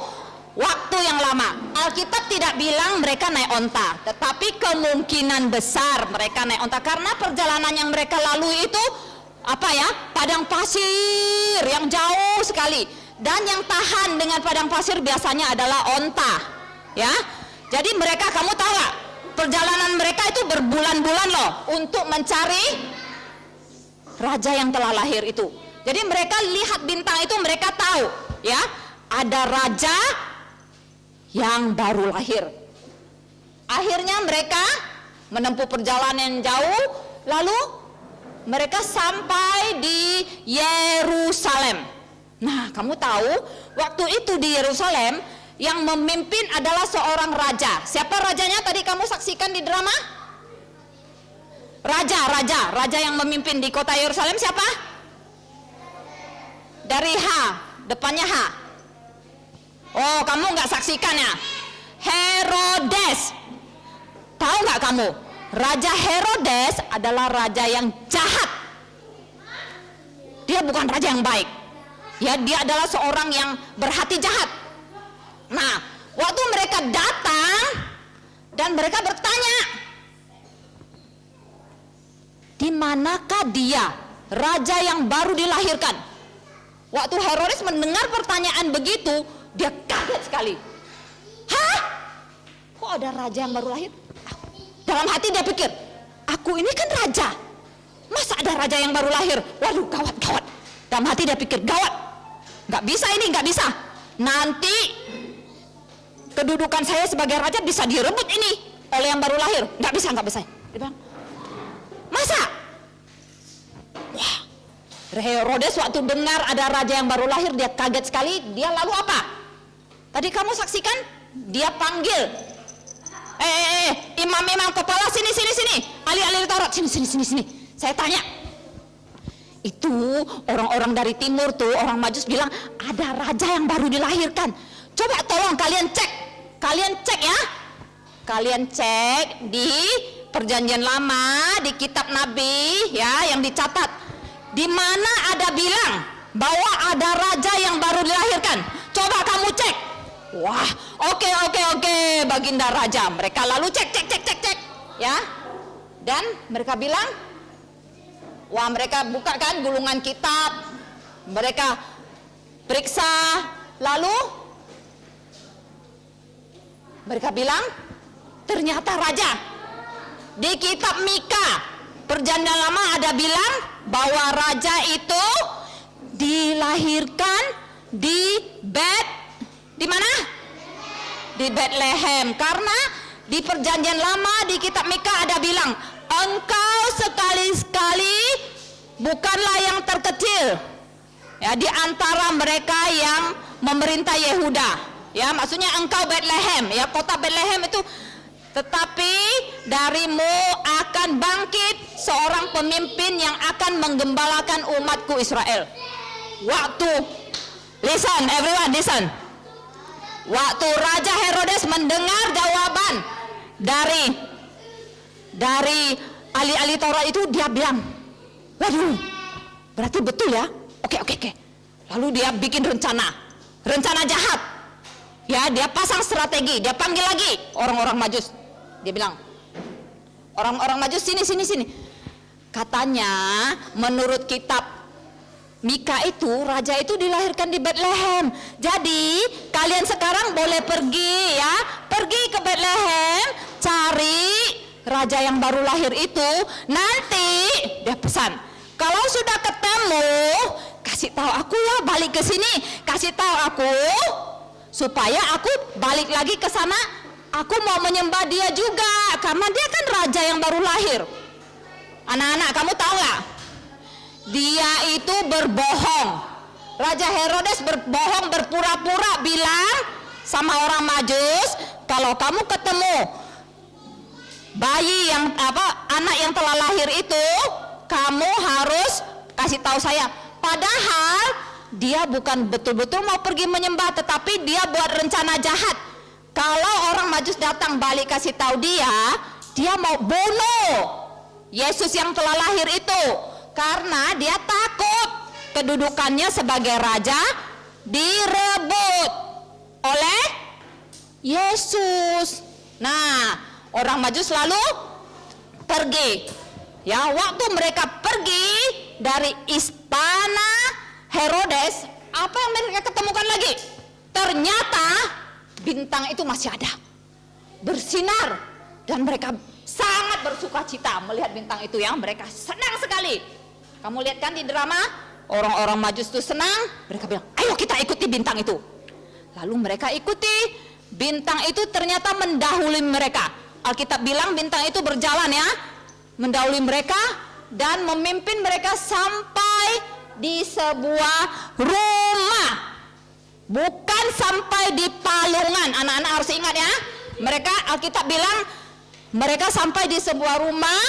waktu yang lama. Alkitab tidak bilang mereka naik onta, tetapi kemungkinan besar mereka naik onta karena perjalanan yang mereka lalui itu apa ya? Padang pasir yang jauh sekali. Dan yang tahan dengan padang pasir biasanya adalah onta, ya. Jadi mereka, kamu tahu gak? Perjalanan mereka itu berbulan-bulan loh untuk mencari raja yang telah lahir itu. Jadi mereka lihat bintang itu, mereka tahu, ya, ada raja yang baru lahir. Akhirnya mereka menempuh perjalanan jauh, lalu mereka sampai di Yerusalem. Nah, kamu tahu waktu itu di Yerusalem yang memimpin adalah seorang raja. Siapa rajanya tadi kamu saksikan di drama? Raja yang memimpin di kota Yerusalem siapa? Dari H, depannya H. Oh, kamu nggak saksikan ya? Herodes. Tahu nggak kamu? Raja Herodes adalah raja yang jahat. Dia bukan raja yang baik. Ya, dia adalah seorang yang berhati jahat. Nah, waktu mereka datang dan mereka bertanya, di manakah dia, raja yang baru dilahirkan? Waktu Herodes mendengar pertanyaan begitu, dia kaget sekali. Hah? Kok ada raja yang baru lahir? Dalam hati dia pikir, aku ini kan raja, masa ada raja yang baru lahir? Waduh, gawat. Dalam hati dia pikir, gawat, nggak bisa ini, nggak bisa. Nanti kedudukan saya sebagai raja bisa direbut ini oleh yang baru lahir. Nggak bisa. Dia bilang, masa? Wah, Herodes waktu dengar ada raja yang baru lahir, dia kaget sekali. Dia lalu apa? Tadi kamu saksikan, dia panggil, imam kepala, sini, ahli Taurat, sini. Saya tanya, itu orang-orang dari timur tuh, orang Majus bilang ada raja yang baru dilahirkan. Coba tolong kalian cek ya. Kalian cek di Perjanjian Lama, di kitab Nabi ya, yang dicatat. Di mana ada bilang bahwa ada raja yang baru dilahirkan. Coba kamu cek. Wah, oke, Baginda Raja. Mereka lalu cek ya. Dan mereka bilang Wah, mereka buka kan gulungan kitab, mereka periksa, lalu mereka bilang, ternyata raja. Di kitab Mika, Perjanjian Lama ada bilang bahwa raja itu dilahirkan di di mana? Di Bethlehem. Karena di Perjanjian Lama di kitab Mika ada bilang, engkau sekali-sekali bukanlah yang terkecil ya di antara mereka yang memerintah Yehuda. Ya, maksudnya engkau Bethlehem, ya kota Bethlehem itu, tetapi darimu akan bangkit seorang pemimpin yang akan menggembalakan umatku Israel. Listen everyone, listen. Waktu Raja Herodes mendengar jawaban dari ahli-ahli Taurat itu, dia bilang, waduh, berarti betul ya. Oke. Lalu dia bikin rencana jahat. Ya, dia pasang strategi, dia panggil lagi orang-orang Majus. Dia bilang, orang-orang Majus sini. Katanya menurut kitab Mika itu, raja itu dilahirkan di Bethlehem. Jadi kalian sekarang boleh pergi ke Bethlehem, cari raja yang baru lahir itu. Nanti dia pesan, kalau sudah ketemu, kasih tahu aku ya, balik ke sini, kasih tahu aku supaya aku balik lagi ke sana. Aku mau menyembah dia juga, karena dia kan raja yang baru lahir. Anak-anak, kamu tahu nggak? Dia itu berbohong. Raja Herodes berbohong, berpura-pura bilang sama orang Majus, kalau kamu ketemu bayi yang anak yang telah lahir itu, kamu harus kasih tahu saya. Padahal dia bukan betul-betul mau pergi menyembah, tetapi dia buat rencana jahat. Kalau orang Majus datang balik kasih tahu dia mau bunuh Yesus yang telah lahir itu, karena dia takut kedudukannya sebagai raja direbut oleh Yesus. Nah, orang Majus lalu pergi. Ya, waktu mereka pergi dari istana Herodes, apa yang mereka ketemukan lagi? Ternyata bintang itu masih ada, bersinar, dan mereka sangat bersuka cita melihat bintang itu, yang mereka senang sekali. Kamu lihat kan di drama, orang-orang Majus itu senang, mereka bilang, ayo kita ikuti bintang itu. Lalu mereka ikuti, bintang itu ternyata mendahului mereka. Alkitab bilang bintang itu berjalan ya, mendahului mereka dan memimpin mereka sampai di sebuah rumah, bukan sampai di palungan. Anak-anak harus ingat ya, mereka, Alkitab bilang mereka sampai di sebuah rumah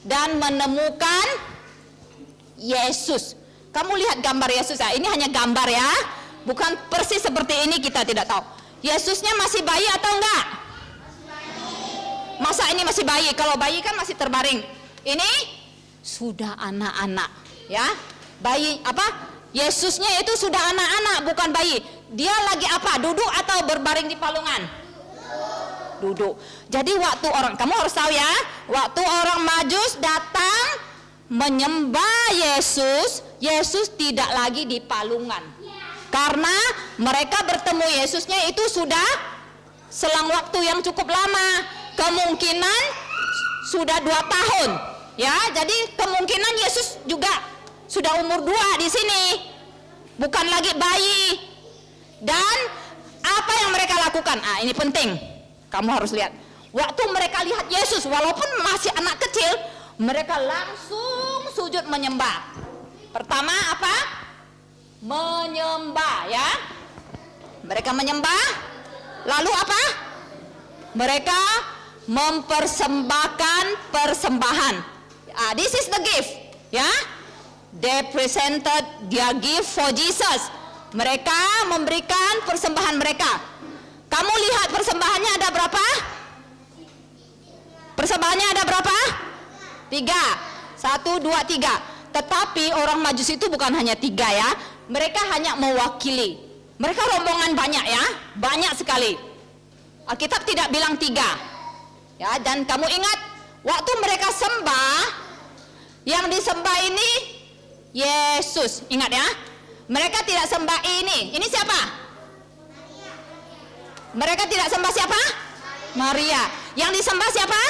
dan menemukan Yesus. Kamu lihat gambar Yesus ya, ini hanya gambar ya, bukan persis seperti ini, kita tidak tahu. Yesusnya masih bayi atau enggak? Masa ini masih bayi? Kalau bayi kan masih terbaring. Ini sudah anak-anak ya. Bayi Yesusnya itu sudah anak-anak, bukan bayi. Dia lagi duduk atau berbaring di palungan? Duduk. Jadi waktu kamu harus tahu ya, waktu orang Majus datang menyembah Yesus, Yesus tidak lagi di palungan. Karena mereka bertemu Yesusnya itu sudah selang waktu yang cukup lama. Kemungkinan sudah 2 tahun. Ya, jadi kemungkinan Yesus juga sudah umur 2 di sini. Bukan lagi bayi. Dan apa yang mereka lakukan? Ini penting. Kamu harus lihat. Waktu mereka lihat Yesus, walaupun masih anak kecil, mereka langsung sujud menyembah. Pertama apa? Menyembah ya. Mereka menyembah. Lalu apa? Mereka mempersembahkan persembahan. This is the gift ya. They presented their gift for Jesus. Mereka memberikan persembahan mereka. Kamu lihat persembahannya ada berapa? Persembahannya ada berapa? 3. 1, 2, 3. Tetapi orang Majus itu bukan hanya 3 ya. Mereka hanya mewakili. Mereka rombongan banyak ya, banyak sekali. Alkitab tidak bilang 3. Ya, dan kamu ingat waktu mereka sembah, Yang disembah ini Yesus. Ingat ya. Mereka tidak sembah ini. Ini siapa? Mereka tidak sembah siapa? Maria. Yang disembah siapa?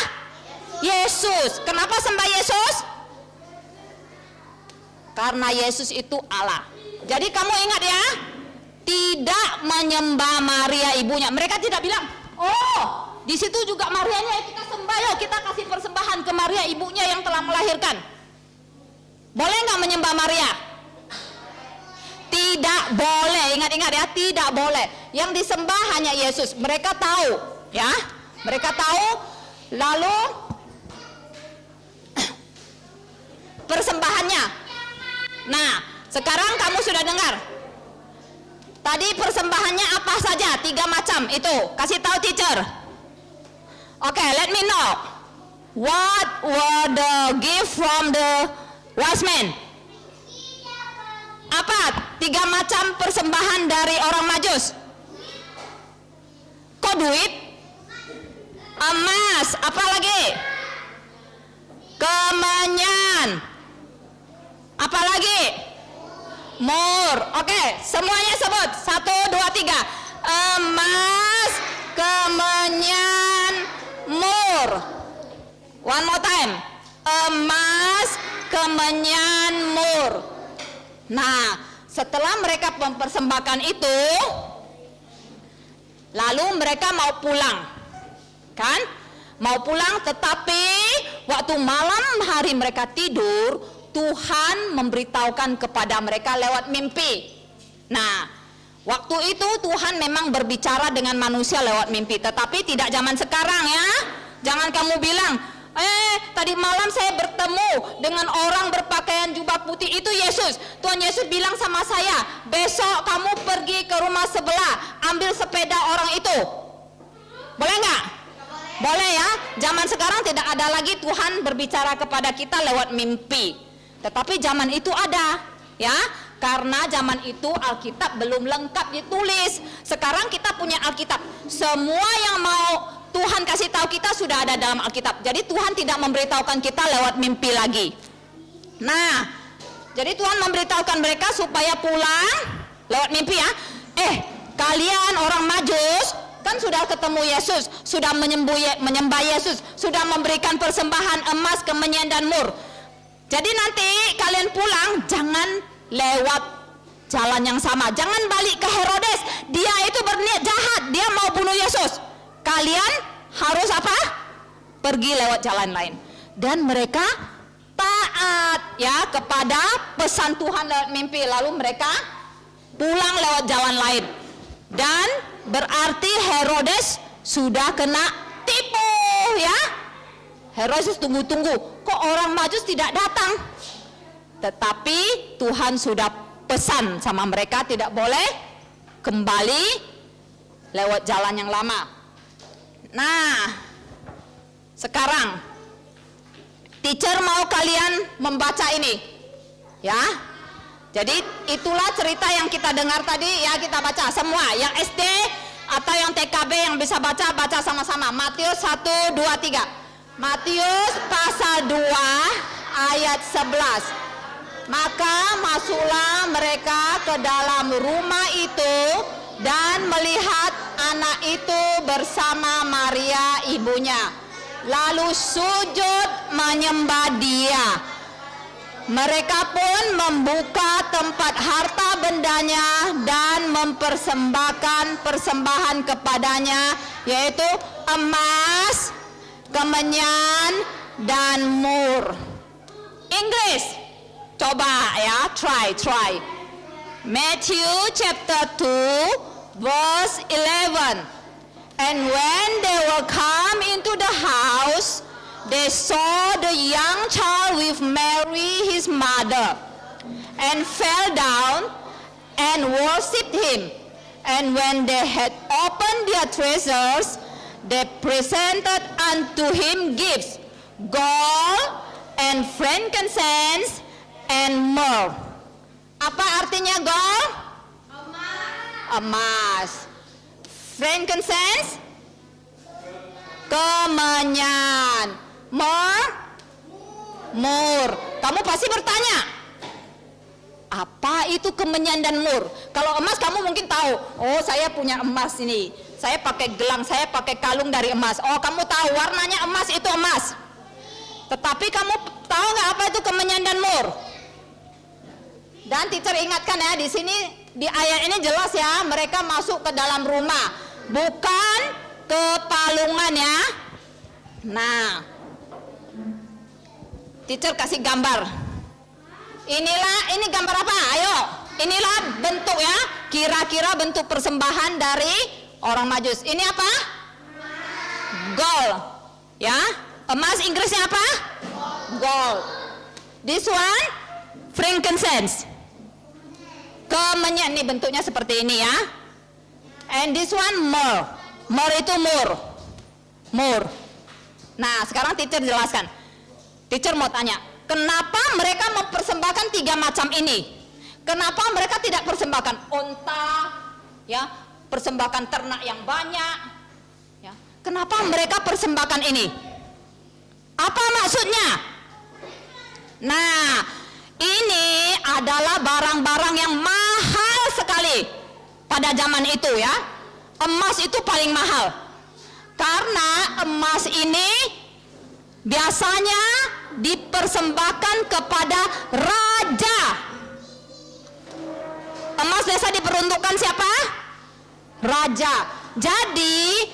Yesus. Kenapa sembah Yesus? Karena Yesus itu Allah. Jadi kamu ingat ya, tidak menyembah Maria ibunya. Mereka tidak bilang, oh di situ juga Marianya kita sembah, yuk kita kasih persembahan ke Maria ibunya yang telah melahirkan. Boleh nggak menyembah Maria? Tidak boleh. Ingat-ingat ya, tidak boleh. Yang disembah hanya Yesus. Mereka tahu, ya. Mereka tahu. Lalu persembahannya. Nah, sekarang kamu sudah dengar. Tadi persembahannya apa saja? 3 macam itu. Kasih tahu teacher. Oke, let me know. What were the gift from the wise men? Apa 3 macam persembahan dari orang Majus? Kok duit? Emas. Apa lagi? Kemenyan. Apa lagi? Mur. Oke, semuanya sebut. 1, 2, 3. Emas, kemenyan, mur. One more time. Emas, kemenyan, mur. Nah, setelah mereka mempersembahkan itu, lalu mereka mau pulang. Kan? Mau pulang, tetapi waktu malam hari mereka tidur, Tuhan memberitahukan kepada mereka lewat mimpi. Nah, waktu itu Tuhan memang berbicara dengan manusia lewat mimpi, tetapi tidak zaman sekarang ya. Jangan kamu bilang, tadi malam saya bertemu dengan orang berpakaian jubah putih, itu Yesus. Tuhan Yesus bilang sama saya, besok kamu pergi ke rumah sebelah, ambil sepeda orang itu. Boleh nggak? Boleh ya. Zaman sekarang tidak ada lagi Tuhan berbicara kepada kita lewat mimpi. Tetapi zaman itu ada, ya. Karena zaman itu Alkitab belum lengkap ditulis. Sekarang kita punya Alkitab. Semua yang mau Tuhan kasih tahu kita sudah ada dalam Alkitab. Jadi Tuhan tidak memberitahukan kita lewat mimpi lagi. Nah, jadi Tuhan memberitahukan mereka supaya pulang lewat mimpi ya. Kalian orang Majus kan sudah ketemu Yesus, sudah menyembah Yesus, sudah memberikan persembahan emas, kemenyan dan mur. Jadi nanti kalian pulang jangan lewat jalan yang sama. Jangan balik ke Herodes. Dia itu berniat jahat, dia mau bunuh Yesus. Kalian harus apa? Pergi lewat jalan lain. Dan mereka taat ya kepada pesan Tuhan lewat mimpi. Lalu mereka pulang lewat jalan lain. Dan berarti Herodes sudah kena tipu ya. Herodes tunggu-tunggu, kok orang Majus tidak datang? Tetapi Tuhan sudah pesan sama mereka tidak boleh kembali lewat jalan yang lama. Nah, sekarang teacher mau kalian membaca ini, ya. Jadi itulah cerita yang kita dengar tadi, ya kita baca semua. Yang SD atau yang TKB yang bisa baca, baca sama-sama. Matius 1, 2, 3. Matius pasal 2 ayat 11. Maka masuklah mereka ke dalam rumah itu dan melihat anak itu bersama Maria ibunya, lalu sujud menyembah dia. Mereka pun membuka tempat harta bendanya dan mempersembahkan persembahan kepadanya, yaitu emas, kemenyan, dan mur. Inggris, coba ya, try. Matthew chapter 2 verse 11. And when they were come into the house, they saw the young child with Mary his mother, and fell down and worshipped him. And when they had opened their treasures, they presented unto him gifts, gold and frankincense and myrrh. Apa artinya gold? Emas. Frankincense? Kemenyan. Myrrh? Mur. Kamu pasti bertanya, apa itu kemenyan dan mur? Kalau emas kamu mungkin tahu. Oh, saya punya emas ini. Saya pakai gelang, saya pakai kalung dari emas. Oh, kamu tahu warnanya emas itu emas. Tetapi kamu tahu nggak apa itu kemenyan dan mur? Dan teacher ingatkan ya, di sini di ayat ini jelas ya, mereka masuk ke dalam rumah, bukan ke palungan ya. Nah, teacher kasih gambar. Ini gambar apa? Ayo, inilah bentuk ya, kira-kira bentuk persembahan dari orang Majus. Ini apa? Gold, ya. Emas Inggrisnya apa? Gold. This one, frankincense. Kemenyan, nih bentuknya seperti ini ya. And this one, myrrh. Myrrh itu mur. Mur. Nah, sekarang teacher jelaskan. Teacher mau tanya, kenapa mereka mempersembahkan 3 macam ini? Kenapa mereka tidak persembahkan unta, ya, persembahkan ternak yang banyak, ya? Kenapa mereka persembahkan ini? Apa maksudnya? Nah, ini adalah barang-barang yang mahal sekali pada zaman itu ya. Emas itu paling mahal. Karena emas ini biasanya dipersembahkan kepada raja. Emas biasa diperuntukkan siapa? Raja. Jadi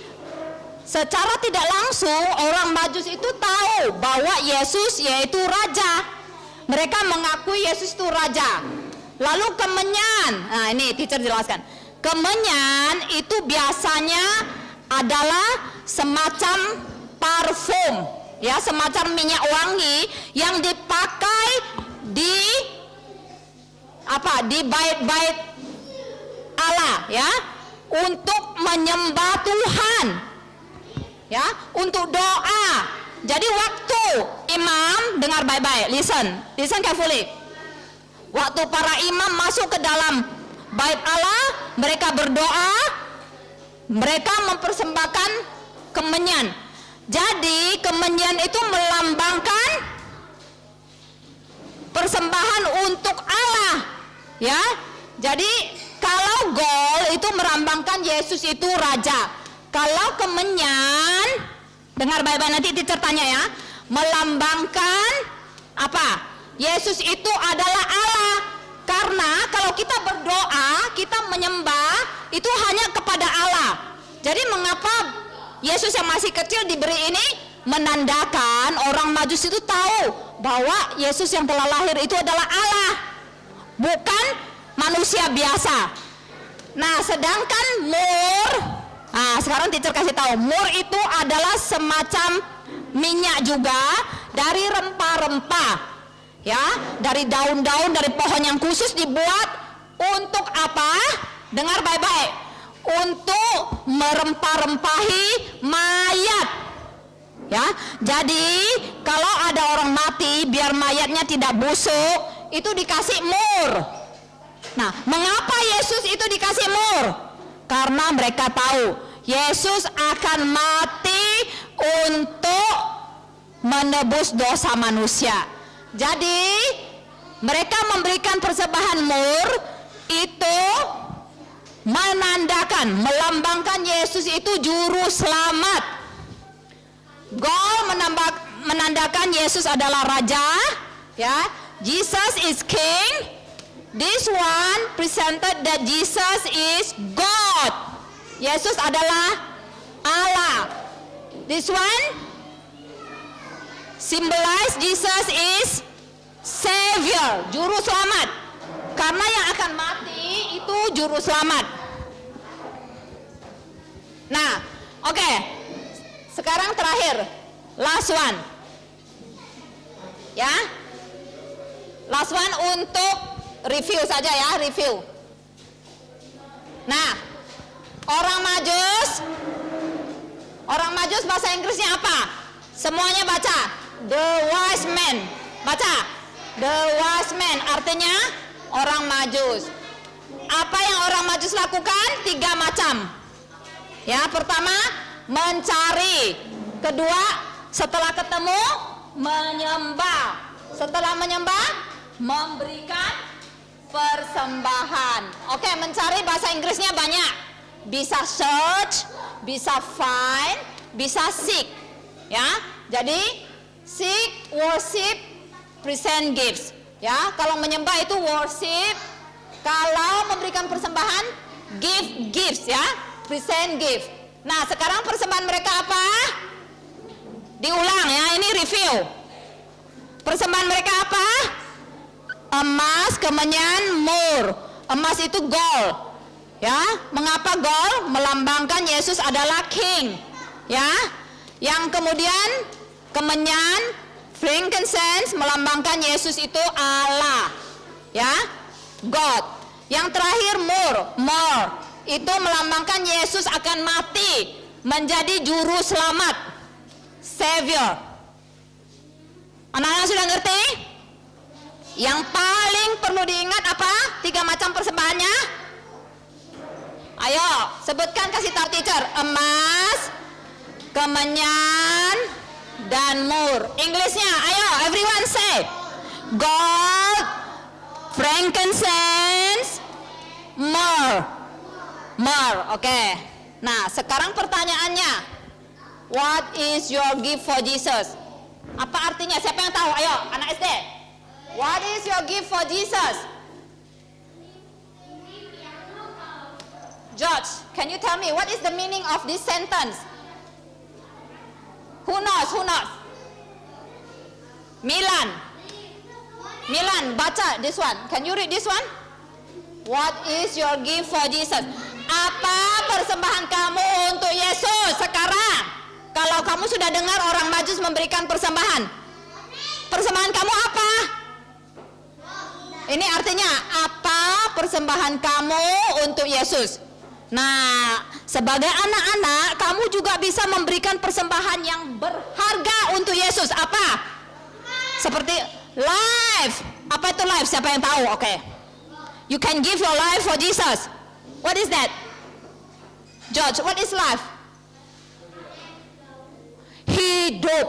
secara tidak langsung orang Majus itu tahu bahwa Yesus yaitu raja. Mereka mengakui Yesus itu raja. Lalu kemenyan, nah ini teacher jelaskan. Kemenyan itu biasanya adalah semacam parfum, ya, semacam minyak wangi yang dipakai di apa? Di bait-bait Allah, ya, untuk menyembah Tuhan, ya, untuk doa. Jadi waktu imam, dengar baik-baik, listen carefully. Waktu para imam masuk ke dalam bait Allah, mereka berdoa, mereka mempersembahkan kemenyan. Jadi kemenyan itu melambangkan persembahan untuk Allah, ya. Jadi kalau gold itu melambangkan Yesus itu raja. Kalau kemenyan, dengar baik-baik, nanti teacher tanya ya, melambangkan apa? Yesus itu adalah Allah. Karena kalau kita berdoa, kita menyembah itu hanya kepada Allah. Jadi mengapa Yesus yang masih kecil diberi ini? Menandakan orang Majus itu tahu bahwa Yesus yang telah lahir itu adalah Allah, bukan manusia biasa. Nah, sedangkan mur, nah sekarang teacher kasih tahu, mur itu adalah semacam minyak juga dari rempah-rempah, ya, dari daun-daun dari pohon yang khusus dibuat untuk apa? Dengar baik-baik, untuk merempah-rempahi mayat, ya. Jadi kalau ada orang mati biar mayatnya tidak busuk, itu dikasih mur. Nah, mengapa Yesus itu dikasih mur? Karena mereka tahu Yesus akan mati untuk menebus dosa manusia. Jadi mereka memberikan persembahan mur itu menandakan, melambangkan Yesus itu juru selamat. Gold menandakan Yesus adalah raja, ya. Jesus is king. This one presented that Jesus is God. Yesus adalah Allah. This one symbolize Jesus is Savior, juru selamat. Karena yang akan mati itu juru selamat. Nah, oke. Sekarang terakhir, last one. Ya. Last one untuk review saja ya, review. Nah, orang Majus bahasa Inggrisnya apa? Semuanya baca. The wise man. Baca. The wise man artinya orang Majus. Apa yang orang Majus lakukan? 3 macam. Ya, pertama mencari. Kedua, setelah ketemu menyembah. Setelah menyembah, memberikan persembahan. Oke, mencari bahasa Inggrisnya banyak. Bisa search, bisa find, bisa seek. Ya, jadi seek, worship, present gifts. Ya, kalau menyembah itu worship. Kalau memberikan persembahan, give gifts ya, present gift. Nah, sekarang persembahan mereka apa? Diulang ya, ini review. Persembahan mereka apa? Emas, kemenyan, mur. Emas itu gold. Ya, mengapa gold? Melambangkan Yesus adalah king. Ya. Yang kemudian kemenyan, frankincense melambangkan Yesus itu Allah. Ya. God. Yang terakhir mur itu melambangkan Yesus akan mati menjadi juru selamat, savior. Anak-anak sudah ngerti? Yang paling perlu diingat apa? 3 macam persembahannya. Ayo sebutkan, kasih tahu teacher. Emas, kemenyan, dan mur. Englishnya, ayo everyone say. Gold, frankincense, myrrh. Oke. Nah, sekarang pertanyaannya, what is your gift for Jesus? Apa artinya? Siapa yang tahu? Ayo, anak SD. What is your gift for Jesus? George, can you tell me what is the meaning of this sentence? Who knows? Milan, baca this one. Can you read this one? What is your gift for Jesus? Apa persembahan kamu untuk Yesus sekarang? Kalau kamu sudah dengar orang Majus memberikan persembahan, persembahan kamu apa? Ini artinya apa persembahan kamu untuk Yesus? Nah, sebagai anak-anak, kamu juga bisa memberikan persembahan yang berharga untuk Yesus. Apa? Seperti life. Apa itu life? Siapa yang tahu? Oke. You can give your life for Jesus. What is that? George, what is life? Hidup.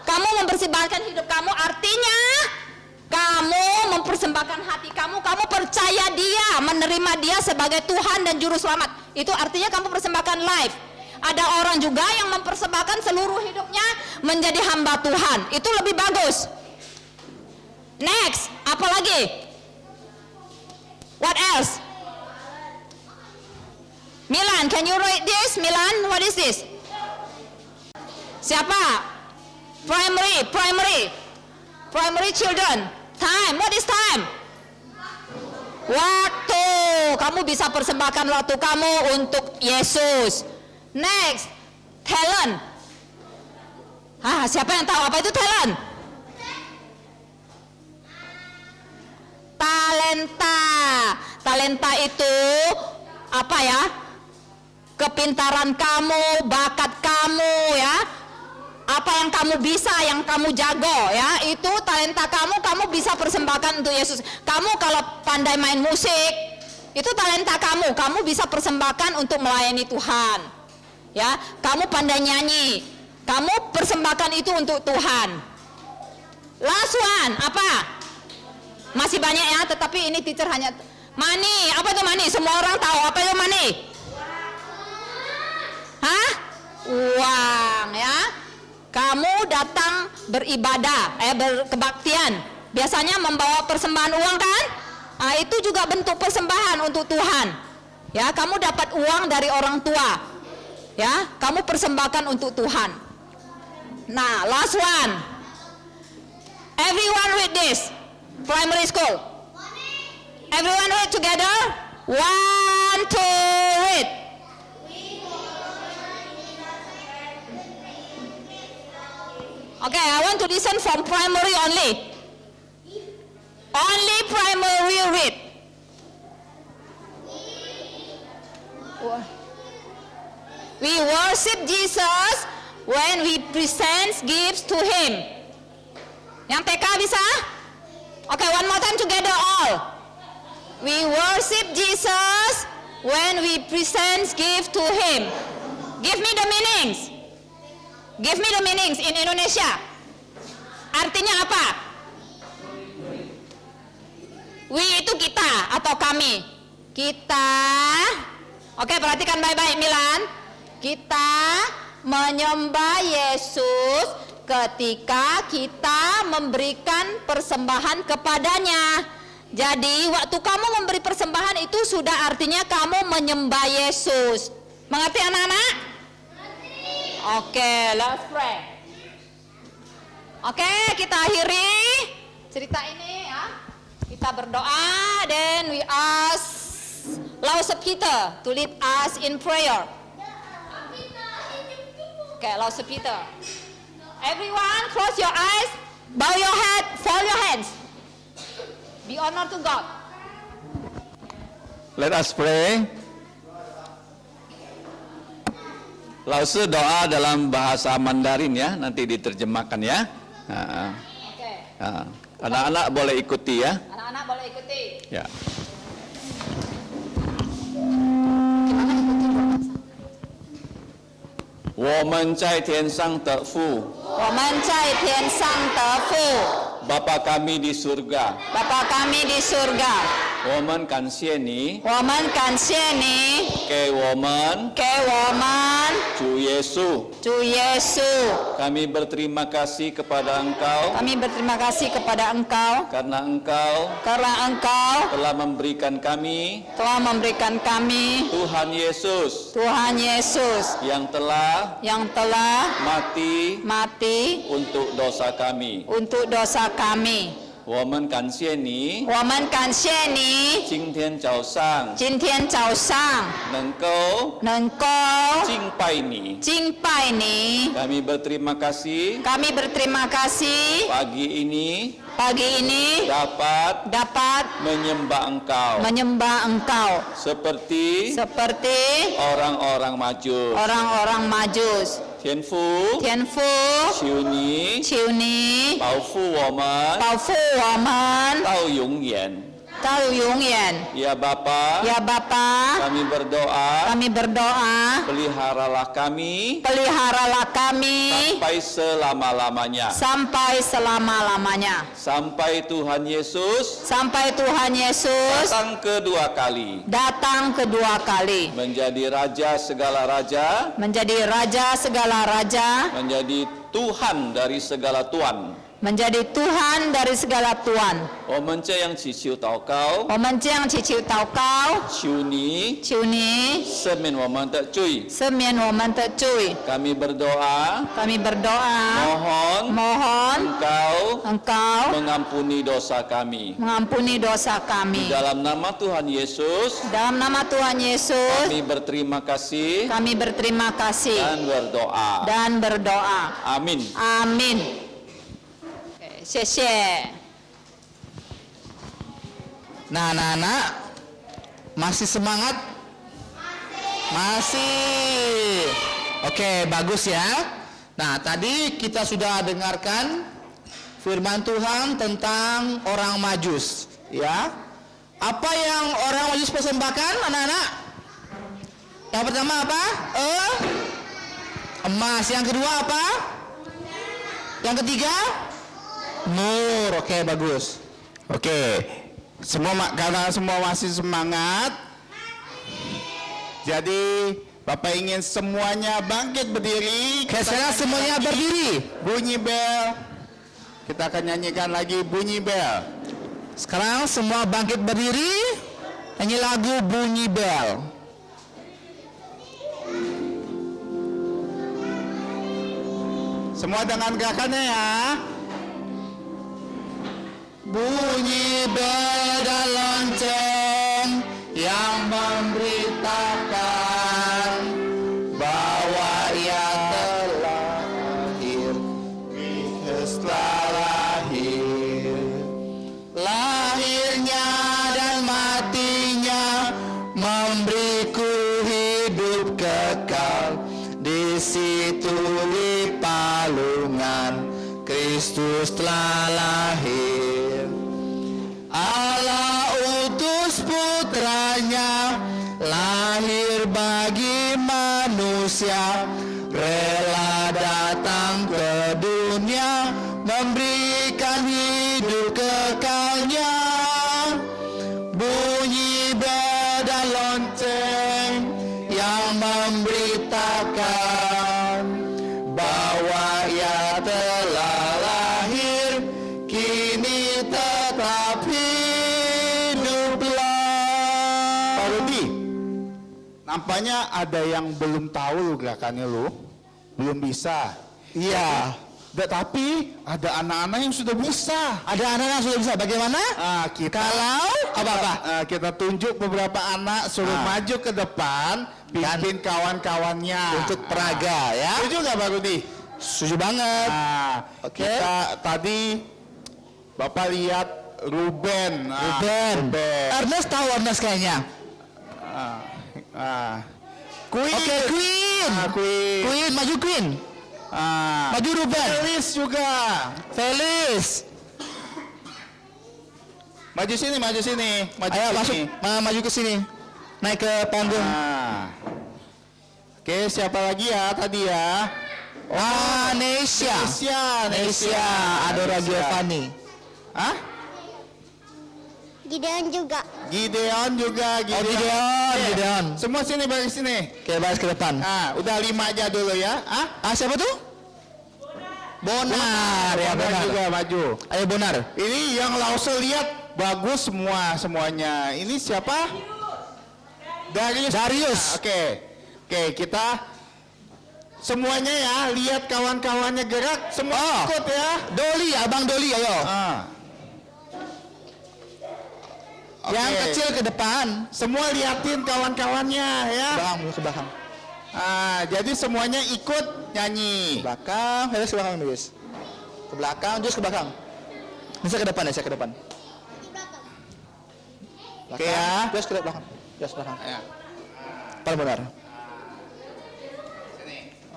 Kamu mempersembahkan hidup kamu, artinya kamu mempersembahkan hati kamu, kamu percaya dia, menerima dia sebagai Tuhan dan Juru Selamat. Itu artinya kamu persembahkan life. Ada orang juga yang mempersembahkan seluruh hidupnya menjadi hamba Tuhan. Itu lebih bagus. Next, apa lagi? What else? Milan, can you read this? Milan, what is this? Siapa? Primary children. Time, what is time? Waktu. Kamu bisa persembahkan waktu kamu untuk Yesus. Next, talent. Siapa yang tahu apa itu talent? Talenta itu apa ya? Kepintaran kamu, bakat kamu ya. Apa yang kamu bisa, yang kamu jago ya, itu talenta kamu bisa persembahkan untuk Yesus. Kamu kalau pandai main musik, itu talenta kamu bisa persembahkan untuk melayani Tuhan. Ya, kamu pandai nyanyi, kamu persembahkan itu untuk Tuhan. Last one, apa? Masih banyak ya, tetapi ini teacher hanya money. Apa itu money? Semua orang tahu apa itu money? Uang ya. Kamu datang beribadah, berkebaktian. Biasanya membawa persembahan uang kan? Itu juga bentuk persembahan untuk Tuhan. Ya, kamu dapat uang dari orang tua. Ya, kamu persembahkan untuk Tuhan. Nah, last one. Everyone read this. Primary school. Everyone read together. 1, 2, read. Okay, I want to listen from primary only. Only primary read. We worship Jesus when we present gifts to Him. Yang TK bisa? Okay, one more time together all. We worship Jesus when we present gifts to Him. Give me the meanings. Give me the meanings in Indonesia. Artinya apa? We itu kita atau kami. Kita, oke, perhatikan baik-baik Milan. Kita menyembah Yesus ketika kita memberikan persembahan kepadanya. Jadi waktu kamu memberi persembahan itu sudah artinya kamu menyembah Yesus. Mengerti anak-anak? Oke, let's pray. Oke, kita akhiri cerita ini ya. Kita berdoa, then we ask Lause Peter to lead us in prayer. Okay, Lause Peter. Everyone, close your eyes, bow your head, fold your hands. Be honor to God. Let us pray. Lause doa dalam bahasa Mandarin ya, nanti diterjemahkan ya. Oke. Anak-anak boleh ikuti ya. Anak-anak boleh ikuti. Ya. 我们在天上的父，我们在天上的父， Bapa kami di surga, Bapa kami di surga, 我们感谢你我们感谢你给我们给我们主耶稣。主耶稣。 Kami berterima kasih kepada Engkau Kami berterima kasih kepada Engkau karena Engkau karena Engkau telah memberikan kami telah memberikan kami Tuhan Yesus Tuhan Yesus yang telah mati untuk dosa kami. untuk dosa kami. 我们感谢你，我们感谢你今天早上今天早上能够能够敬拜你。敬拜你。 Kami berterima kasih Kami berterima kasih pagi ini pagi ini dapat menyembah Engkau menyembah Engkau seperti seperti orang-orang Majus. orang-orang Majus. 天父， 天父， 求你求你保护我们保护我们到永远。到永远。 Ya Bapa, Ya Bapa, kami berdoa, kami berdoa, peliharalah kami peliharalah kami sampai selama-lamanya. sampai selama-lamanya. Sampai Tuhan Yesus Sampai Tuhan Yesus datang kedua kali. datang kedua kali. Menjadi Raja segala Raja, Menjadi Raja segala Raja, menjadi Tuhan dari segala Tuan. menjadi Tuhan dari segala Tuhan. 我们这样祈求祷告，我们这样祈求祷告，求你求你赦免我们的罪。赦免我们的罪。 Kami berdoa, Kami berdoa, mohon mohon Engkau Engkau mengampuni dosa kami. mengampuni dosa kami. Dalam nama Tuhan Yesus, Dalam nama Tuhan Yesus, kami berterima kasih kami berterima kasih dan berdoa. dan berdoa. Amin. Amin. Oke, 谢谢。 Nah, anak-anak masih semangat? Masih. Oke, bagus ya. Nah, tadi kita sudah dengarkan firman Tuhan tentang orang Majus, ya. Apa yang orang Majus persembahkan, anak-anak? Yang pertama apa? Emas. Yang kedua apa? Yang ketiga? Mur. Oke, bagus. Oke, karena semua masih semangat, jadi Bapak ingin semuanya bangkit berdiri. Oke, sekarang semuanya berdiri. Bunyi bel. Kita akan nyanyikan lagi bunyi bel. Sekarang semua bangkit berdiri, nyanyi lagu Bunyi Bel. Semua dengan gerakannya ya. Bunyi bel dan lonceng yang memberitakan bahwa ia telah lahir, Kristus telah lahir. Lahirnya dan matinya memberiku hidup kekal. Di situ di palungan Kristus telah lahir. Allah utus putranya lahir bagi manusia, rela datang ke dunia memberikan hidup kekalnya. Bunyi beda lonceng yang memberitakan bahwa ia telah lahir, kini tetap hiduplah. Pak Rudi, nampaknya ada yang belum tahu gerakannya lu, belum bisa. Iya. Tapi ada anak-anak yang sudah bisa. Ada anak-anak yang sudah bisa. Bagaimana? Kalau apa-apa? Kita tunjuk beberapa anak, suruh maju ke depan, pimpin kawan-kawannya Untuk peraga ya. Setuju nggak Pak Rudi? Setuju banget. Oke. Kita tadi Bapak lihat Ruben. Ruben. Ernest tahu Ernest kayaknya. Queen. Oke, Queen. Queen. Queen, maju Queen. Maju Ruben. Felis juga. Felis. Maju sini, maju sini. Maju Ayo sini. masuk, maju ke sini. Naik ke panggung. Oke, siapa lagi ya tadi ya? Nesya. Nesya. Adora Giovanni. Hah? Gideon juga. Gideon juga. Gideon. Semua sini, balik sini. Oke, baris ke depan. Udah 5 aja dulu ya. Siapa tuh? Bonar. Ya, Bonar Bonar. juga maju. Ayo Bonar. Ini yang Lause lihat bagus semuanya. Ini siapa? Darius. Oke, kita semuanya ya, lihat kawan-kawannya gerak, semua ikut ya. Doli, Abang Doli, ayo. Yang kecil ke depan. Semua liatin kawan-kawannya ya. Belakang, ke belakang. Jadi semuanya ikut nyanyi. Belakang, Felis ke belakang, guys. Ke belakang, terus ke belakang. Bisa ke depan ya, saya ke depan. Oke ya. Terus ke belakang. Terus ke belakang. Ya. Paling benar.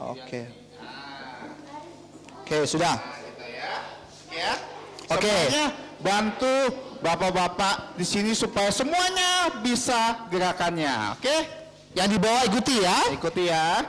Oke. Oke, sudah. Ya. Oke. Semuanya bantu bapak-bapak di sini supaya semuanya bisa gerakannya. Oke? Yang di bawah ikuti ya. Ikuti ya.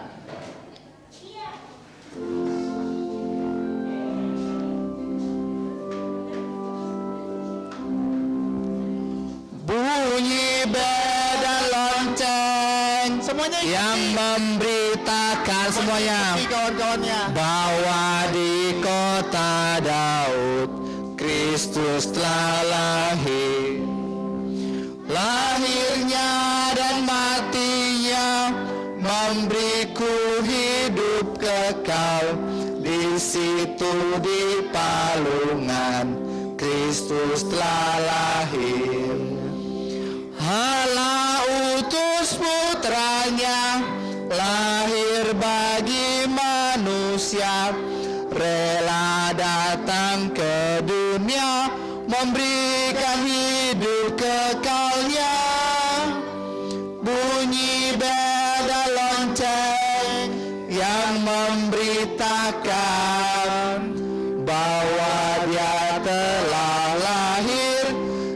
Bunyi beda lonceng Semuanya ikuti. yang memberitakan semuanya Ikuti kawan-kawannya. bahwa di kota Daud Kristus telah lahir. Lahirnya dan matinya memberiku hidup kekal. Di situ di palungan Kristus telah lahir. Allah utus putranya lahir bagi manusia, rela datang ke dunia memberikan hidup kekalnya. Bunyi beda lonceng yang memberitakan bahwa dia telah lahir,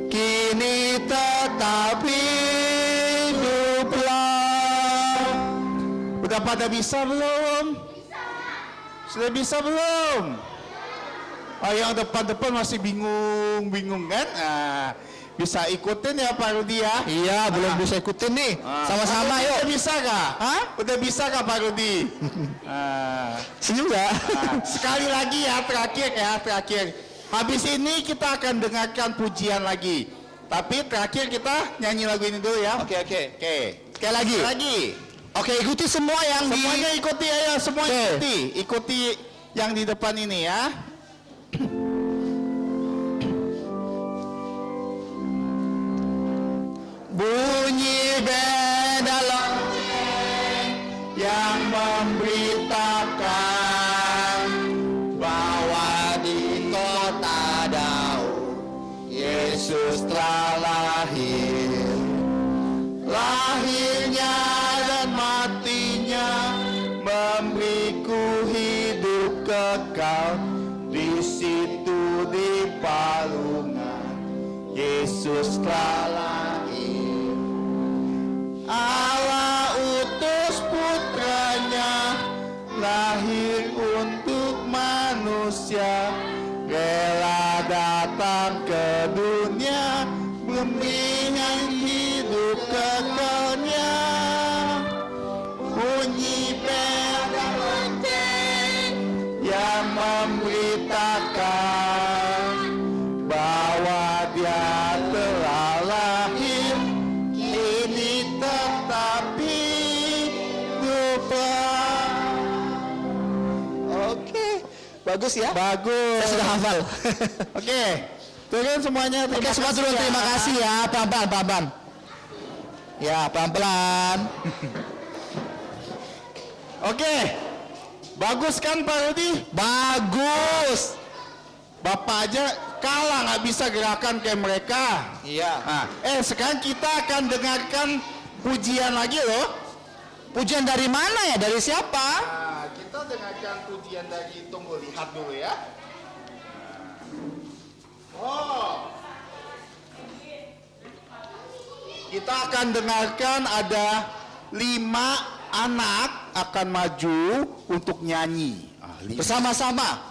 kini tetap hiduplah. Udah pada bisa belum? Sudah bisa belum? Oh, yang depan-depan masih bingung kan? Bisa ikutin ya Pak Rudi ya? Iya, belum bisa ikutin nih. Sama-sama yuk. Udah bisa kah? Udah bisa kah Pak Rudi? Senyum nggak? Sekali lagi ya, terakhir. Habis ini kita akan dengarkan pujian lagi. Tapi terakhir kita nyanyi lagu ini dulu ya. Oke. Sekali lagi. Oke, ikuti semua yang Semuanya ikuti ayo, semua Oke. ikuti yang di depan ini ya. Bunyi beda lonceng yang memberitakan bahwa di kota Daud Yesus telah lahir. Lahirnya dan matinya memberiku hidup kekal. Di situ di palungan Yesus telah lahir. Allah utus putranya lahir untuk manusia, rela datang ke dunia memberikan hidup Bagus ya? Bagus. Saya sudah hafal. Oke. Turun semuanya. Oke, semua turun. Terima kasih ya. Pelan-pelan. Ya, pelan-pelan. Oke. Bagus kan Pak Rudi? Bagus. Bapak aja kalah nggak bisa gerakan kayak mereka. Iya. Nah, sekarang kita akan dengarkan pujian lagi loh. Pujian dari mana ya? Dari siapa? Nah, kita dengarkan pujian dari, tunggu lihat dulu ya. Oh. Kita akan dengarkan ada 5 anak akan maju untuk nyanyi. Bersama-sama.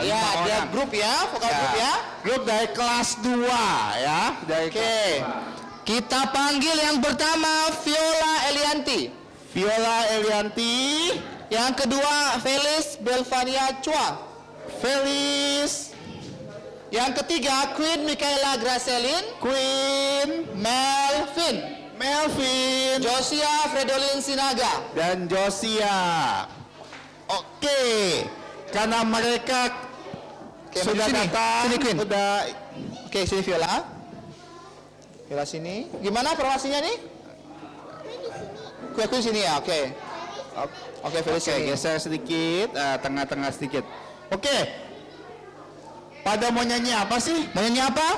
Iya, dia grup ya, vokal grup ya. Grup dari kelas 2 ya. Oke. Kita panggil yang pertama Viola Elianti. Viola Elianti. Yang kedua Felis Belvania Chua. Felis. Yang ketiga Queen Michaela Gracelin. Queen. Melvin. Josia Fredolin Sinaga. Dan Josia. Oke. Karena mereka sudah sini. datang. Sini, Queen. Oke, sini Viola. Viola sini. Gimana formasinya nih? Queen sini ya, oke. Oke, Felis sini. Geser sedikit, tengah-tengah sedikit. Oke. Pada mau nyanyi apa sih? Mau nyanyi apa?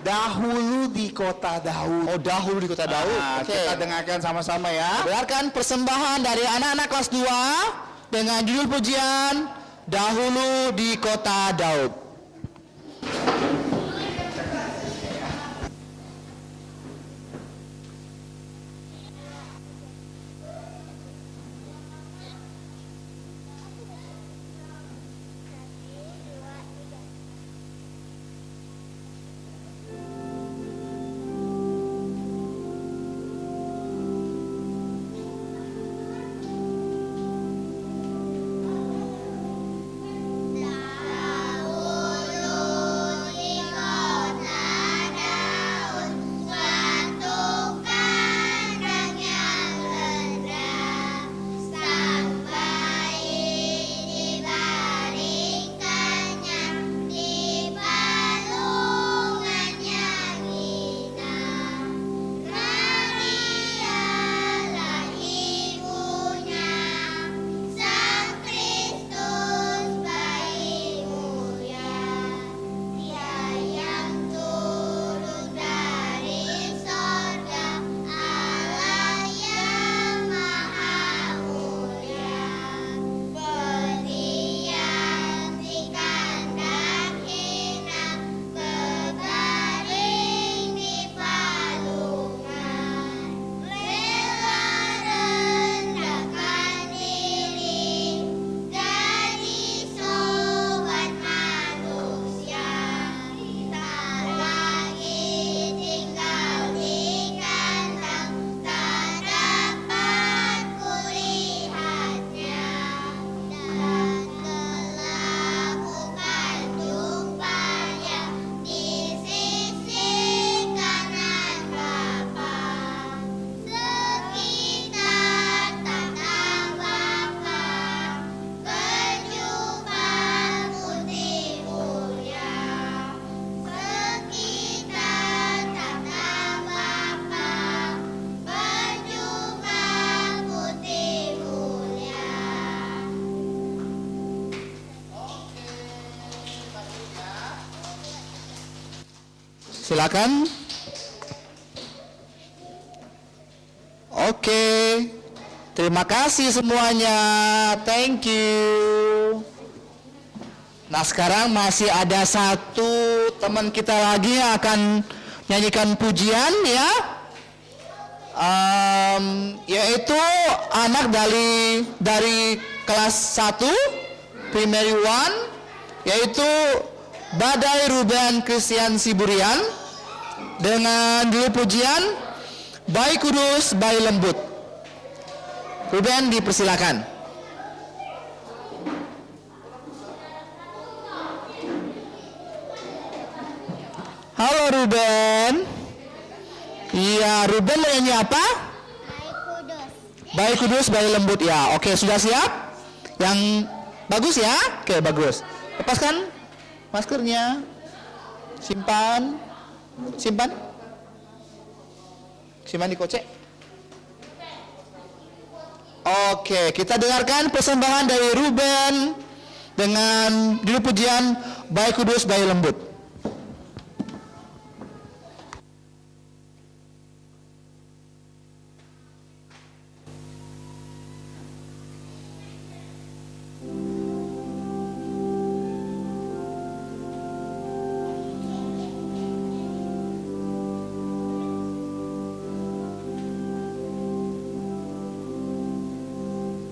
Dahulu di Kota Daud. Oh, dahulu di Kota Daud. Oke. Kita dengarkan sama-sama ya. Dengarkan persembahan dari anak-anak kelas 2 dengan judul pujian Dahulu di Kota Daud. Silakan. Oke. Terima kasih semuanya. Thank you. Nah, sekarang masih ada satu teman kita lagi yang akan nyanyikan pujian ya. Yaitu anak dari kelas 1 Primary 1, yaitu Badai Ruben Christian Siburian dengan judul pujian Bayi Kudus, Bayi Lembut. Ruben, dipersilakan. Halo Ruben. Iya, Ruben mau nyanyi apa? Bayi Kudus. Bayi Kudus, Bayi Lembut ya. Oke, sudah siap? Yang Bagus ya? Oke, bagus. Lepaskan maskernya. Simpan. Simpan. Simpan di kocek. Oke, kita dengarkan persembahan dari Ruben dengan judul pujian Bayi Kudus, Bayi Lembut.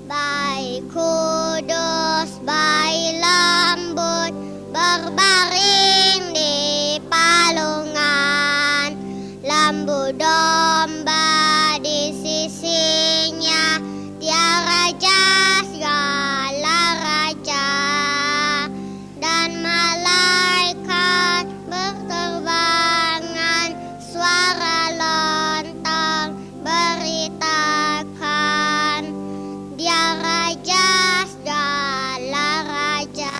Bayi kudus, bayi lembut, berbaring di palungan. Lembu domba di sisinya, dia raja segala raja. Dan malaikat berterbangan, suara lontong beritakan, dia raja segala raja.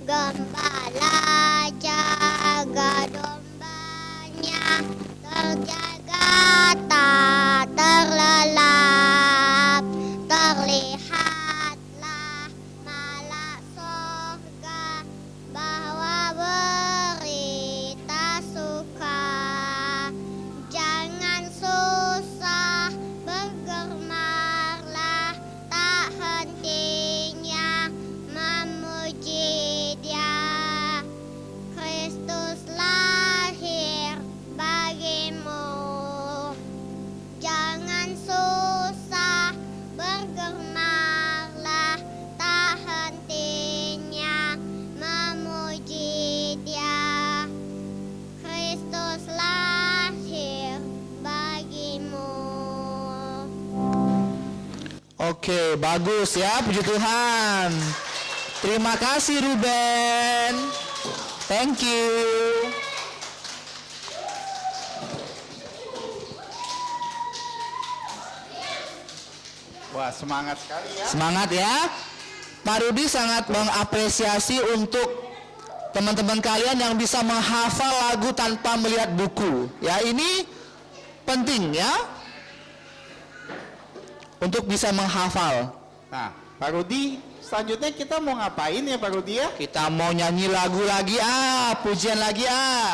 Gembala jaga dombanya, terjaga tak terlelap. Terlihatlah malak surga, bahwa berita suka. Jangan susah, bergemarlah, tak hentinya memuji Dia. Kristus lahir bagimu. Jangan susah, bergemarlah, tak hentinya memuji Dia. Kristus lahir bagimu. Oke, bagus ya, puji Tuhan. Terima kasih Ruben. Thank you. Wah, semangat sekali ya. Semangat ya. Pak Rudi sangat mengapresiasi untuk teman-teman kalian yang bisa menghafal lagu tanpa melihat buku. Ya, ini penting ya. Untuk bisa menghafal. Nah, Pak Rudi, selanjutnya kita mau ngapain ya Pak Rudi ya? Kita mau nyanyi lagu lagi pujian lagi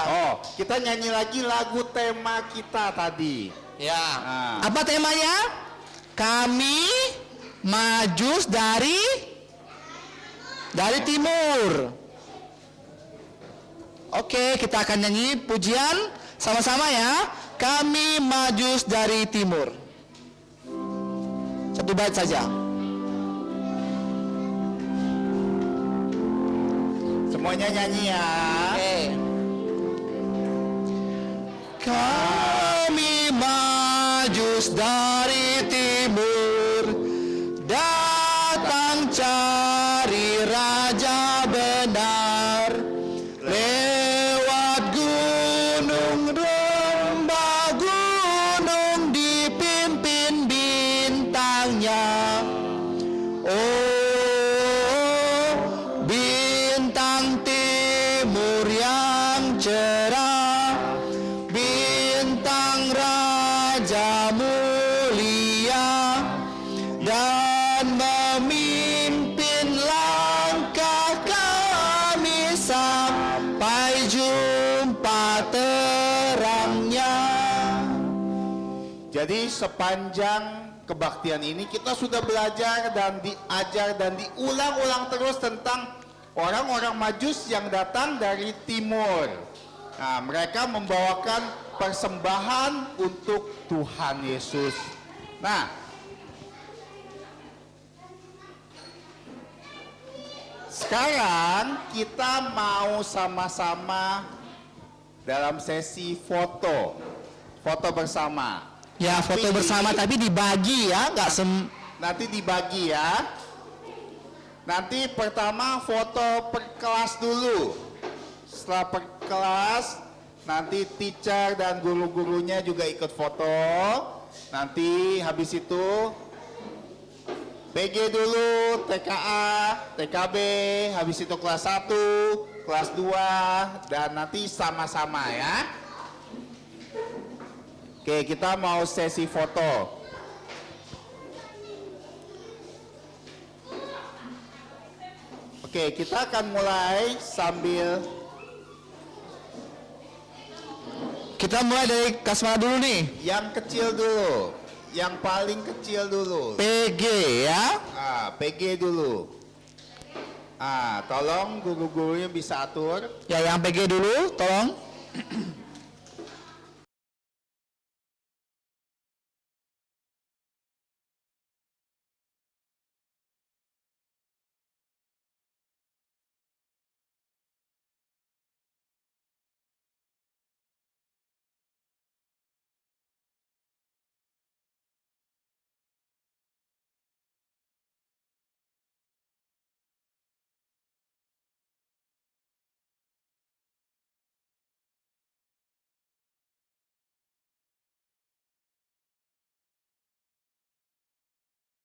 Oh, kita nyanyi lagi lagu tema kita tadi. Ya. Nah. Apa temanya? Kami majus dari timur. Oke, kita akan nyanyi pujian sama-sama ya. Kami majus dari timur. Satu bait saja. Semuanya nyanyi ya. Oke. Kami majus dari timur, datang cari raja benar, lewat gunung rembah gunung dipimpin bintangnya. Oh, bintang timur yang cerah, bintang raja mulia, dan memimpin langkah kami sampai jumpa terangnya. Jadi sepanjang kebaktian ini kita sudah belajar dan diajar dan diulang-ulang terus tentang orang-orang Majus yang datang dari timur. Nah, mereka membawakan persembahan untuk Tuhan Yesus. Nah, sekarang kita mau sama-sama dalam sesi foto bersama. Ya, foto bersama tapi dibagi ya, nggak Nanti dibagi ya. Nanti pertama foto per kelas dulu. Setelah per kelas, nanti teacher dan guru-gurunya juga ikut foto. Nanti habis itu PG dulu, TKA, TKB, habis itu kelas 1, kelas 2, dan nanti sama-sama ya. Oke, kita mau sesi foto. Oke, kita akan mulai sambil Kita mulai dari kelas mana dulu nih? yang kecil dulu, yang paling kecil dulu. PG ya. PG dulu. Tolong guru-gurunya bisa atur. Ya yang PG dulu, tolong.